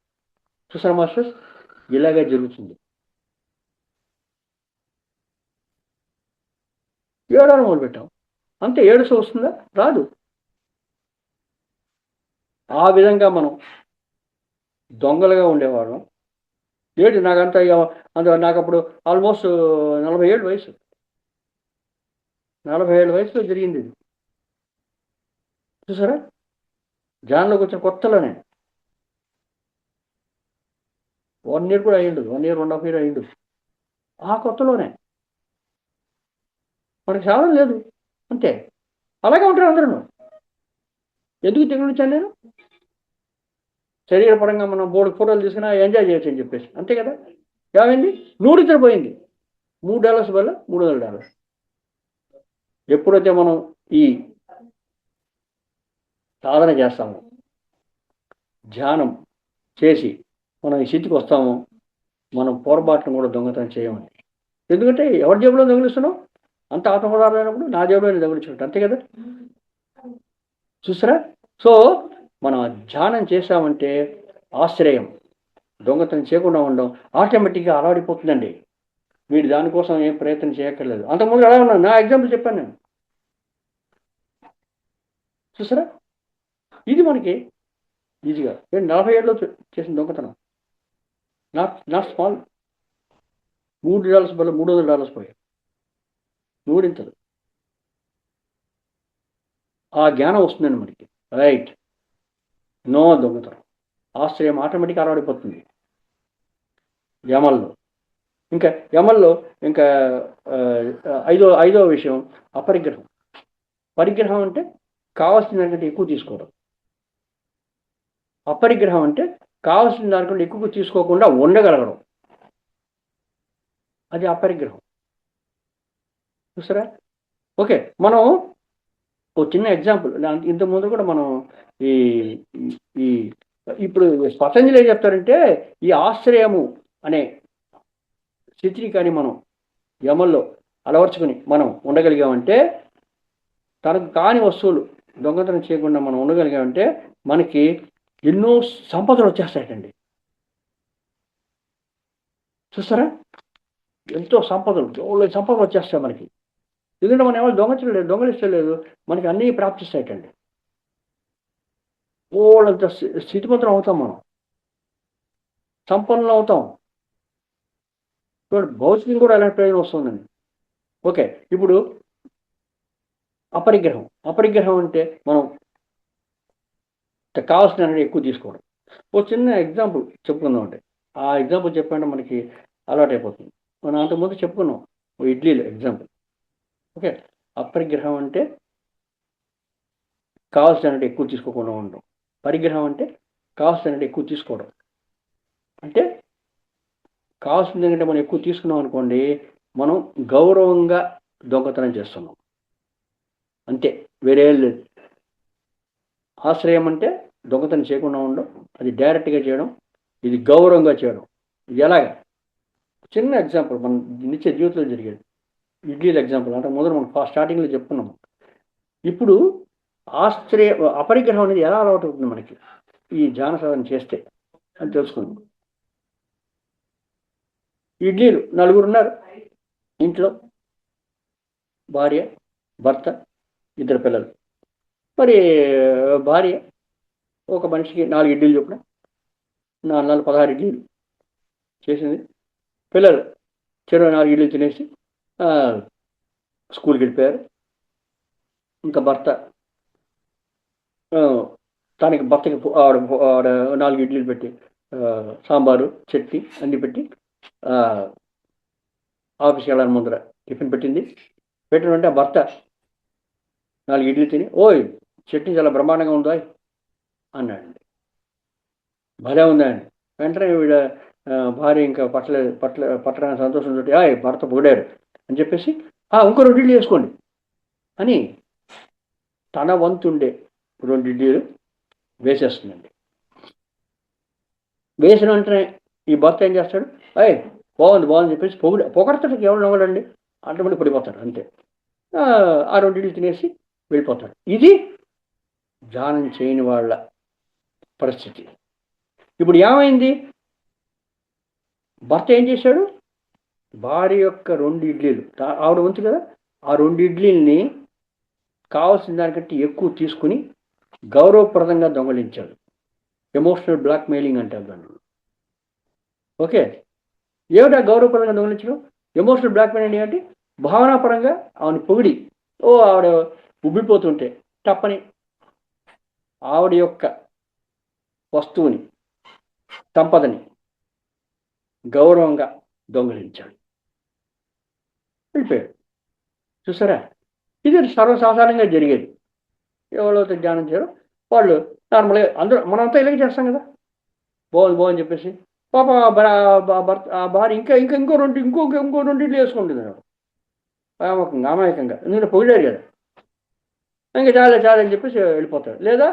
చూసారా మాస్టర్స్? ఇలాగే జరుగుతుంది. ఏడవడం మొదలుపెట్టాం. అంతే ఏడుసు వస్తుందా? రాదు. ఆ విధంగా మనం దొంగలుగా ఉండేవాళ్ళం. ఏంటి నాకంతా నాకప్పుడు ఆల్మోస్ట్ 40 ఏళ్ళు వయసు. 40 ఏళ్ళ వయసులో జరిగిందిది. చూసారా? జాన్‌లోకొచ్చిన కొత్తలోనే. 1 ఇయర్ కూడా అయ్యుండదు. 1 ఇయర్, 1 ½ ఇయర్ అయ్యుండదు. ఆ కొత్తలోనే. మనకి చావడం లేదు. అంతే. అలాగే ఉంటారు అందరూను. ఎందుకు తింగరించాను నేను? శరీరపరంగా మనం బోలెడు ఫోటోలు తీసుకుని ఎంజాయ్ చేయొచ్చని చెప్పేసి. అంతే కదా! ఏమైంది? పోయింది. $3 వల్ల $300. ఎప్పుడైతే మనం ఈ సాధన చేస్తామో, ధ్యానం చేసి మనం ఈ స్థితికి వస్తామో మనం పొరపాటును కూడా దొంగతనం చేయమండి. ఎందుకంటే ఎవరి జేబులో దొంగిలిస్తున్నాం? అంత ఆత్మపదార్థం అయినప్పుడు నా జేబులోనే దొంగిలించుకుంటా, అంతే కదా? చూసారా? సో మనం ధ్యానం చేశామంటే ఆశ్రయం, దొంగతనం చేయకుండా ఉండడం ఆటోమేటిక్గా అలవాడిపోతుందండి. మీరు దానికోసం ఏం ప్రయత్నం చేయక్కర్లేదు. అంతకుముందు ఎలా ఉన్నాను, నా ఎగ్జాంపుల్ చెప్పాను నేను. చూసారా? ఇది మనకి ఈజీగా 40 ఏళ్ళలో చేసిన దొంగతనం. Not small. $3 బదులు $300 పోయాయి. నూరింతలు. ఆ జ్ఞానం వస్తుందండి మనకి. రైట్, నో దొంగతనం. ఆశ్రయం ఆటోమేటిక్గా అలవాడిపోతుంది యమల్లో. ఇంకా యమల్లో ఇంకా ఐదో విషయం అపరిగ్రహం. పరిగ్రహం అంటే కావాల్సిన దానికంటే ఎక్కువ తీసుకోవడం. అపరిగ్రహం అంటే కావాల్సిన దానికంటే ఎక్కువ తీసుకోకుండా ఉండగలగడం, అది అపరిగ్రహం. చూసారా? ఓకే, మనం ఒక చిన్న ఎగ్జాంపుల్. ఇంతకుముందు కూడా మనం ఈ ఈ ఇప్పుడు పతంజలి ఏం చెప్తారంటే, ఈ ఆశ్రయము అనే స్థితిని కానీ మనం యమల్లో అలవర్చుకుని మనం ఉండగలిగామంటే, తనకు కాని వస్తువులు దొంగతనం చేయకుండా మనం ఉండగలిగామంటే మనకి ఎన్నో సంపదలు వచ్చేస్తాయండి. చూస్తారా? ఎంతో సంపదలు వచ్చేస్తాయి మనకి. ఎందుకంటే మనం ఎవరు దొంగలిస్తలేదు, మనకి అన్నీ ప్రాప్తిస్తాయటండి. ఓళ్ళంత స్థితిమంతం అవుతాం, మనం సంపన్నులు అవుతాం. చూడండి, భౌతికం కూడా ఎలాంటి ప్రయోజనం వస్తుందండి. ఓకే, ఇప్పుడు అపరిగ్రహం అంటే మనం కావాల్సిన ఎక్కువ తీసుకోవడం. ఒక చిన్న ఎగ్జాంపుల్ చెప్పుకుందాం. అంటే ఆ ఎగ్జాంపుల్ చెప్పండి మనకి అలవాటు అయిపోతుంది. మనం అంతకుముందు చెప్పుకున్నాం ఇడ్లీలో ఎగ్జాంపుల్. ఓకే, అపరిగ్రహం అంటే కావాల్సిన ఎక్కువ తీసుకోకుండా ఉండడం. పరిగ్రహం అంటే కావాల్సిన ఎక్కువ తీసుకోవడం. అంటే కావాల్సింది ఏంటంటే మనం ఎక్కువ తీసుకున్నాం అనుకోండి, మనం గౌరవంగా దొంగతనం చేస్తున్నాం, అంతే, వేరే లేదు. ఆశ్రయం అంటే దొంగతనం చేయకుండా ఉండడం, అది డైరెక్ట్గా చేయడం, ఇది గౌరవంగా చేయడం. ఇది ఎలాగా? చిన్న ఎగ్జాంపుల్ మన నిత్య జీవితంలో జరిగేది ఇడ్లీల ఎగ్జాంపుల్. అంటే మొదలు మనం స్టార్టింగ్లో చెప్పుకున్నాము. ఇప్పుడు అపరిగ్రహం అనేది ఎలా అలవాటు అవుతుంది మనకి ఈ ధ్యాన సాధన చేస్తే అని తెలుసుకుందాం. ఇడ్లీలు నలుగురు ఉన్నారు ఇంట్లో, భార్య, భర్త, 2 పిల్లలు. మరి భార్య ఒక మనిషికి 4 ఇడ్లీలు చొప్పున 4 16 ఇడ్లీలు చేసింది. పిల్లలు చెరో 4 ఇడ్లీలు తినేసి స్కూల్కి వెళ్ళిపోయారు. ఇంకా భర్త భర్తకి ఆవిడ 4 ఇడ్లీలు పెట్టి సాంబారు చట్నీ అన్నీ పెట్టి ఆఫీస్కి వెళ్ళాలని ముందర టిఫిన్ పెట్టింది. పెట్టినంటే ఆ భర్త 4 ఇడ్లీ తిని, ఓయ్ చట్నీ చాలా బ్రహ్మాండంగా ఉందా అన్నాడండి. భలే ఉందండి. వెంటనే వీడ భార్య ఇంకా పట్టడానికి సంతోషంతో భర్త పొగిడారు అని చెప్పేసి ఇంకో 2 ఇడ్లీ వేసుకోండి అని తన వంతుండే 2 ఇడ్లీలు వేసేస్తుందండి. వేసిన వెంటనే ఈ భర్త ఏం చేస్తాడు, బాగుంది చెప్పేసి పొగడతాడు. ఎవరు నవ్వడండి, ఆటోమేటిక్ పడిపోతాడు అంతే. ఆ 2 ఇడ్లీ తినేసి వెళ్ళిపోతాడు. ఇది ధ్యానం చేయని వాళ్ళ పరిస్థితి. ఇప్పుడు ఏమైంది? భర్త ఏం చేశాడు? భార్య యొక్క 2 ఇడ్లీలు, ఆవిడ వంతు కదా, ఆ 2 ఇడ్లీల్ని కావాల్సిన దానికంటే ఎక్కువ తీసుకుని గౌరవప్రదంగా దొంగలించాడు. ఎమోషనల్ బ్లాక్ మెయిలింగ్ అంటారు దాన్ని. ఓకే, ఏమిటా గౌరవపరంగా దొంగలించడం? ఎమోషనల్ బ్లాక్ మెయిలింగ్ అంటే భావనాపరంగా ఆవిడ పొగిడి, ఆవిడ ఉబ్బిపోతుంటే తప్పని ఆవిడ యొక్క వస్తువుని, సంపదని గౌరవంగా దొంగలించాడు, వెళ్ళిపోయాడు. చూసారా? ఇది సర్వసాధారణంగా జరిగేది. ఎవరైతే ధ్యానం చేయడం వాళ్ళు నార్మల్గా అందరూ మనంతా ఇలాగే చేస్తాం కదా, బాగుంది చెప్పేసి పాప భార్య ఇంకో 2 ఇడ్లు వేసుకుంటుంది అమాయకంగా. ఎందుకంటే పొగిడారు కదా, ఇంకా చాలే అని చెప్పేసి వెళ్ళిపోతాడు. లేదా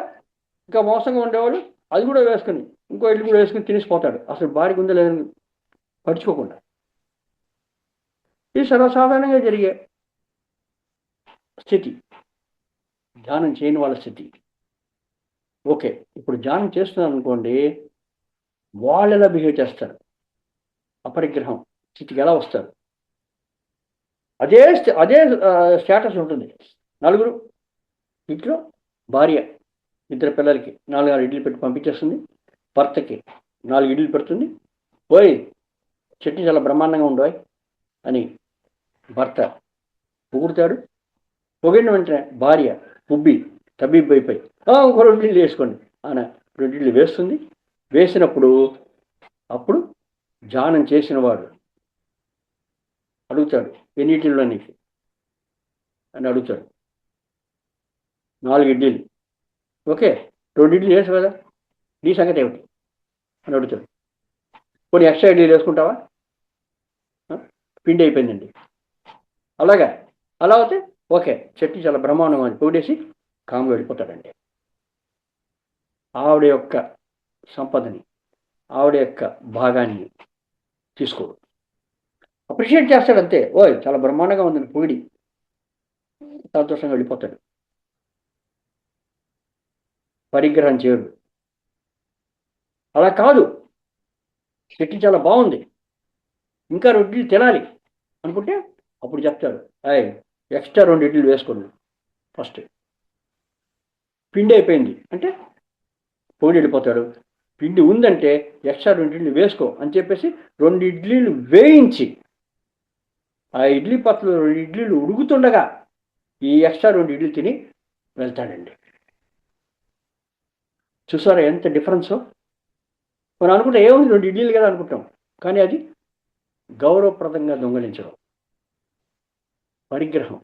ఇంకా మోసంగా ఉండేవాళ్ళు అది కూడా వేసుకుని ఇంకో ఇడ్లీ కూడా వేసుకుని తినేసిపోతాడు, అసలు భార్య ఉందా లేదని పడుచుకోకుండా. ఇది సర్వసాధారణంగా జరిగే స్థితి, ధ్యానం చేయని వాళ్ళ స్థితి. ఓకే, ఇప్పుడు ధ్యానం చేస్తున్నారు అనుకోండి, వాళ్ళు ఎలా బిహేవ్ చేస్తారు, అపరిగ్రహం స్థితికి ఎలా వస్తారు, అదే అదే స్టేటస్ ఉంటుంది. నలుగురు ఇంట్లో భార్య ఇద్దరు పిల్లలకి 4 ఇడ్లీలు పెట్టి పంపించేస్తుంది, భర్తకి 4 ఇడ్లీలు పెడుతుంది. పోయి చట్నీ చాలా బ్రహ్మాండంగా ఉండవు అని భర్త పొగుడుతాడు. పొగిడిన వెంటనే భార్య ఉబ్బి తబ్బిబ్బైపోయి ఇంకో 2 ఇడ్లీలు వేసుకోండి ఆయన 2 ఇడ్లీలు వేస్తుంది. వేసినప్పుడు అప్పుడు ధ్యానం చేసిన వాడు అడుగుతాడు, ఎన్ని ఇడ్లీలు నీకు అని అడుగుతాడు. 4 ఇడ్లీలు. ఓకే, 2 ఇడ్లీలు వేసు కదా, నీ సంగతి ఏమిటి అని అడుగుతాడు. కొన్ని ఎక్స్ట్రా ఇడ్లీలు వేసుకుంటావా, పిండి అయిపోయిందండి. అలాగా, అలా అయితే ఓకే, చట్నీ చాలా బ్రహ్మాండంగా అని పొగిడేసి కామ్గా వెళ్ళిపోతాడండి. ఆవిడ యొక్క సంపదని, ఆవిడ యొక్క భాగాన్ని తీసుకోడు, అప్రిషియేట్ చేస్తాడంతే. ఓయ్ చాలా బ్రహ్మాండంగా ఉందని పొగిడి సంతోషంగా వెళ్ళిపోతాడు. పరిగ్రహం చేయడు. అలా కాదు, చట్నీ చాలా బాగుంది, ఇంకా 2 ఇడ్లీలు తినాలి అనుకుంటే అప్పుడు చెప్తాడు, ఎక్స్ట్రా 2 ఇడ్లీలు వేసుకోండి. ఫస్ట్ పిండి అయిపోయింది అంటే పొగిడి వెళ్ళిపోతాడు. పిండి ఉందంటే ఎక్స్ట్రా 2 ఇడ్లీలు వేసుకో అని చెప్పేసి 2 ఇడ్లీలు వేయించి ఆ ఇడ్లీ పత్రలో 2 ఇడ్లీలు ఉడుకుతుండగా ఈ ఎక్స్ట్రా 2 ఇడ్లీలు తిని వెళ్తాడండి. చూసారా ఎంత డిఫరెన్సో? మనం అనుకుంటే ఏముంది 2 ఇడ్లీలు కదా అనుకుంటాం, కానీ అది గౌరవప్రదంగా దొంగలించడం, పరిగ్రహం.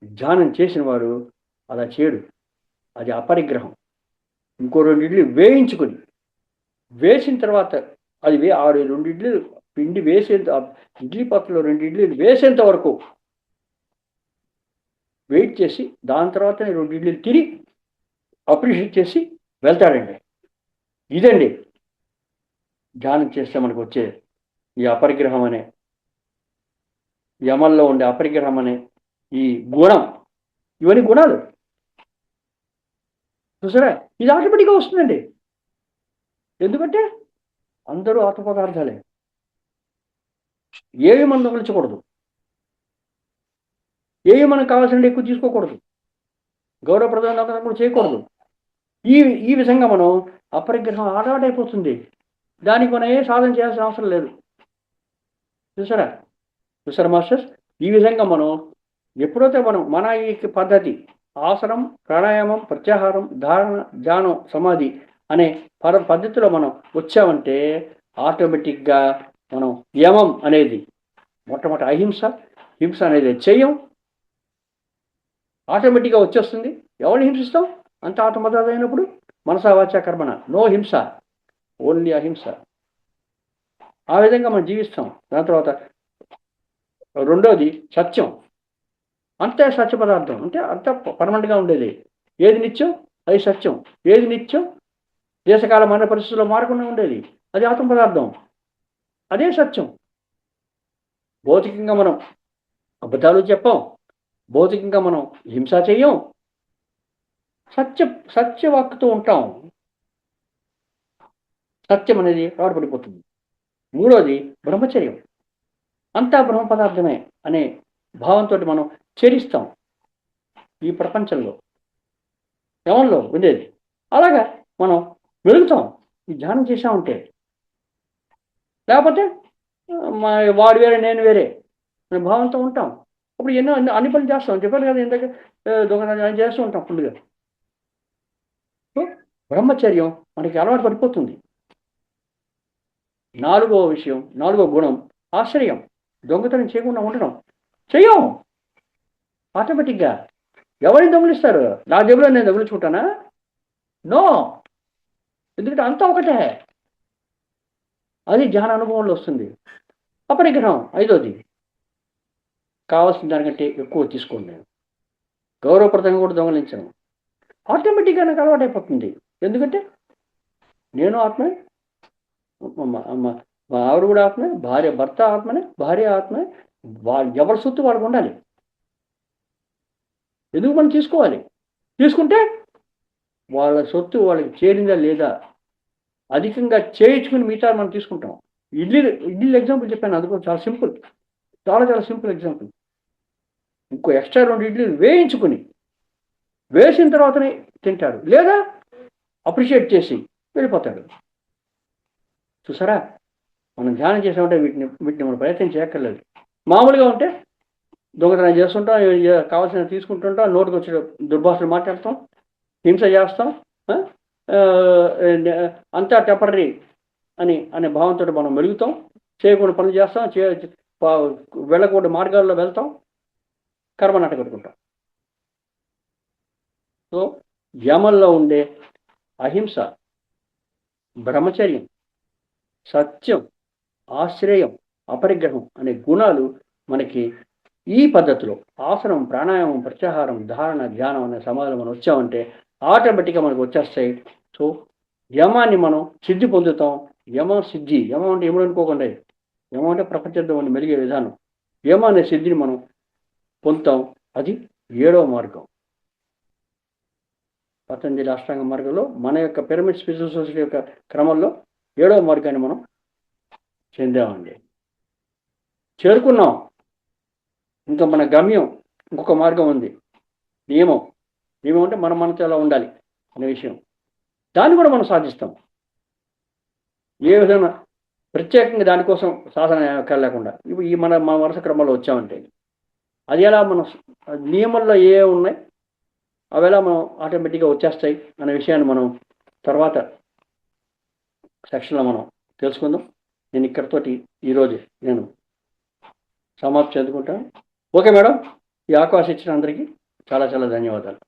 ధ్యానం చేసిన వాడు అలా చేయడు, అది అపరిగ్రహం. ఇంకో 2 ఇడ్లీలు వేయించుకొని వేసిన తర్వాత అది 2 ఇడ్లీలు పిండి వేసేంత, ఇడ్లీ పత్రలో 2 ఇడ్లీలు వేసేంత వరకు వెయిట్ చేసి దాని తర్వాత 2 ఇడ్లీలు తిని అప్రిషియేట్ చేసి వెళ్తాడండి. ఇదండి ధ్యానం చేస్తే మనకు వచ్చే ఈ అపరిగ్రహం అనే, యమల్లో ఉండే అపరిగ్రహం అనే ఈ గుణం. ఇవన్నీ గుణాలు చూసారా, ఇది ఆటోమేటిక్గా వస్తుందండి. ఎందుకంటే అందరూ ఆత్మ పదార్థాలే, ఏవి మనం దొంగలించకూడదు, ఏవి మనకు కావాల్సిన ఎక్కువ తీసుకోకూడదు, గౌరవప్రదమైన కూడా చేయకూడదు. ఈ విధంగా మనం అపరిగ్రహం ఆడాటైపోతుంది. దానికి మనం ఏ సాధన చేయాల్సిన అవసరం లేదు. చూసారా మాస్టర్స్, ఈ విధంగా మనం ఎప్పుడైతే మనం మన ఈ పద్ధతి ఆసనం, ప్రాణాయామం, ప్రత్యాహారం, ధారణ, ధ్యానం, సమాధి అనే పద్ధతిలో మనం వచ్చామంటే ఆటోమేటిక్గా మనం యమం అనేది, మొట్టమొదటి అహింస, హింస అనేది చెయ్యం, ఆటోమేటిక్గా వచ్చేస్తుంది. ఎవరిని హింసిస్తాం? అంత ఆత్మదాత అయినప్పుడు మనసా వాచా కర్మణ, నో హింస, ఓన్లీ అహింస. ఆ విధంగా మనం జీవిస్తాం. దాని తర్వాత రెండోది సత్యం. అంతే సత్య పదార్థం అంటే అంత పర్మనెంట్గా ఉండేది. ఏది నిత్యం అది సత్యం, ఏది నిత్యం దేశకాల మన పరిస్థితుల్లో మారకుండా ఉండేది అది ఆత్మ పదార్థం, అదే సత్యం. భౌతికంగా మనం అబద్ధాలు చెప్పాం, భౌతికంగా మనం హింస చెయ్యం, సత్యవాక్కుతో ఉంటాం. సత్యం అనేది పడిపోతుంది. మూడోది బ్రహ్మచర్యం, అంతా బ్రహ్మ పదార్థమే అనే భావంతో మనం చరిస్తాం ఈ ప్రపంచంలో, యమంలో ఉండేది. అలాగా మనం వెలుగుతాం ఈ ధ్యానం చేశామంటే. లేకపోతే వాడు వేరే నేను వేరే అనే భావంతో ఉంటాం. అప్పుడు ఎన్నో అన్ని పనులు చేస్తాం. చెప్పాను కదా ఇందాక, దొంగతనం చేస్తూ ఉంటాం ఫుల్గా. బ్రహ్మచర్యం మనకి అలవాటు పడిపోతుంది. నాలుగో గుణం ఆశ్రయం. దొంగతనం చేయకుండా ఉండడం. చెయ్యం ఆటోమేటిక్గా. ఎవరిని దొంగిలిస్తారు? నా జేబులో నేను దొంగిలించుకుంటానా? నో, ఎందుకంటే అంతా ఒకటే. అది ధ్యాన అనుభవంలో వస్తుంది. అపరిగ్రహం ఐదోది, కావాల్సిన దానికంటే ఎక్కువ తీసుకోండి. నేను గౌరవప్రదంగా కూడా దొంగలించను. ఆటోమేటిక్గా నాకు అలవాటు అయిపోతుంది. ఎందుకంటే నేను ఆత్మే, మా ఆవిడ కూడా ఆత్మే, భర్త ఆత్మనే, భార్య ఆత్మే. ఎవరి సొత్తు వాళ్ళకు ఉండాలి. ఎందుకు మనం తీసుకోవాలి? తీసుకుంటే వాళ్ళ సొత్తు వాళ్ళకి చేరిందా లేదా అధికంగా చేయించుకుని మిగతా మనం తీసుకుంటాం. ఇడ్లీలు ఎగ్జాంపుల్ చెప్పాను, అది కూడా చాలా సింపుల్, చాలా చాలా సింపుల్ ఎగ్జాంపుల్. ఇంకో ఎక్స్ట్రా 2 ఇడ్లీలు వేయించుకుని వేసిన తర్వాతనే తింటాడు, లేదా అప్రిషియేట్ చేసి వెళ్ళిపోతాడు. చూసారా, మనం ధ్యానం చేసామంటే వీటిని మనం ప్రయత్నం చేయక్కర్లేదు. మామూలుగా ఉంటే దొంగతనం చేస్తుంటాం, కావాల్సిన తీసుకుంటుంటాం, నోటికి వచ్చే దుర్భాషలు మాట్లాడతాం, హింస చేస్తాం, అంతా టెంపరరీ అనే భావంతో మనం మెలుగుతాం, చేయకూడని పనులు చేస్తాం, వెళ్ళకూడని మార్గాల్లో వెళ్తాం, కర్మ నాట కట్టుకుంటాం. సో యమల్లో ఉండే అహింస, బ్రహ్మచర్యం, సత్యం, ఆశ్రయం, అపరిగ్రహం అనే గుణాలు మనకి ఈ పద్ధతిలో ఆసనం, ప్రాణాయామం, ప్రత్యాహారం, ధారణ, ధ్యానం అనే సమాధిలో మనం వచ్చామంటే ఆటోమేటిక్గా మనకు వచ్చేస్తాయి. సో యమాన్ని మనం సిద్ధి పొందుతాం. యమం సిద్ధి, యమం అంటే ఎముడు అనుకోకుండా, యమం అంటే ప్రపంచంలో మెలిగే విధానం. యమ అనే సిద్ధిని మనం పొందుతాం. అది 7వ మార్గం. పతంజలి అష్టాంగ మార్గంలో మన యొక్క పిరమిడ్ స్పిరిచువల్ సొసైటీ యొక్క క్రమంలో 7వ మార్గాన్ని మనం చెందామండి, చేరుకున్నాం. ఇంకా మన గమ్యం ఇంకొక మార్గం ఉంది, నియమం. నియమం అంటే మనతో ఎలా ఉండాలి అనే విషయం, దాన్ని కూడా మనం సాధిస్తాం. ఏ విధంగా ప్రత్యేకంగా దానికోసం సాధన లేకుండా ఇప్పుడు మన వరుస క్రమంలో వచ్చామంటే అది ఎలా మనం నియమంలో ఏ ఉన్నాయి అవి ఎలా మనం ఆటోమేటిక్గా వచ్చేస్తాయి అనే విషయాన్ని మనం తర్వాత సెక్షన్లో మనం తెలుసుకుందాం. నేను ఇక్కడితోటి ఈరోజు నేను సమాప్తి చెందుకుంటాను. ఓకే మేడం, ఈ అవకాశం ఇచ్చిన అందరికీ చాలా చాలా ధన్యవాదాలు.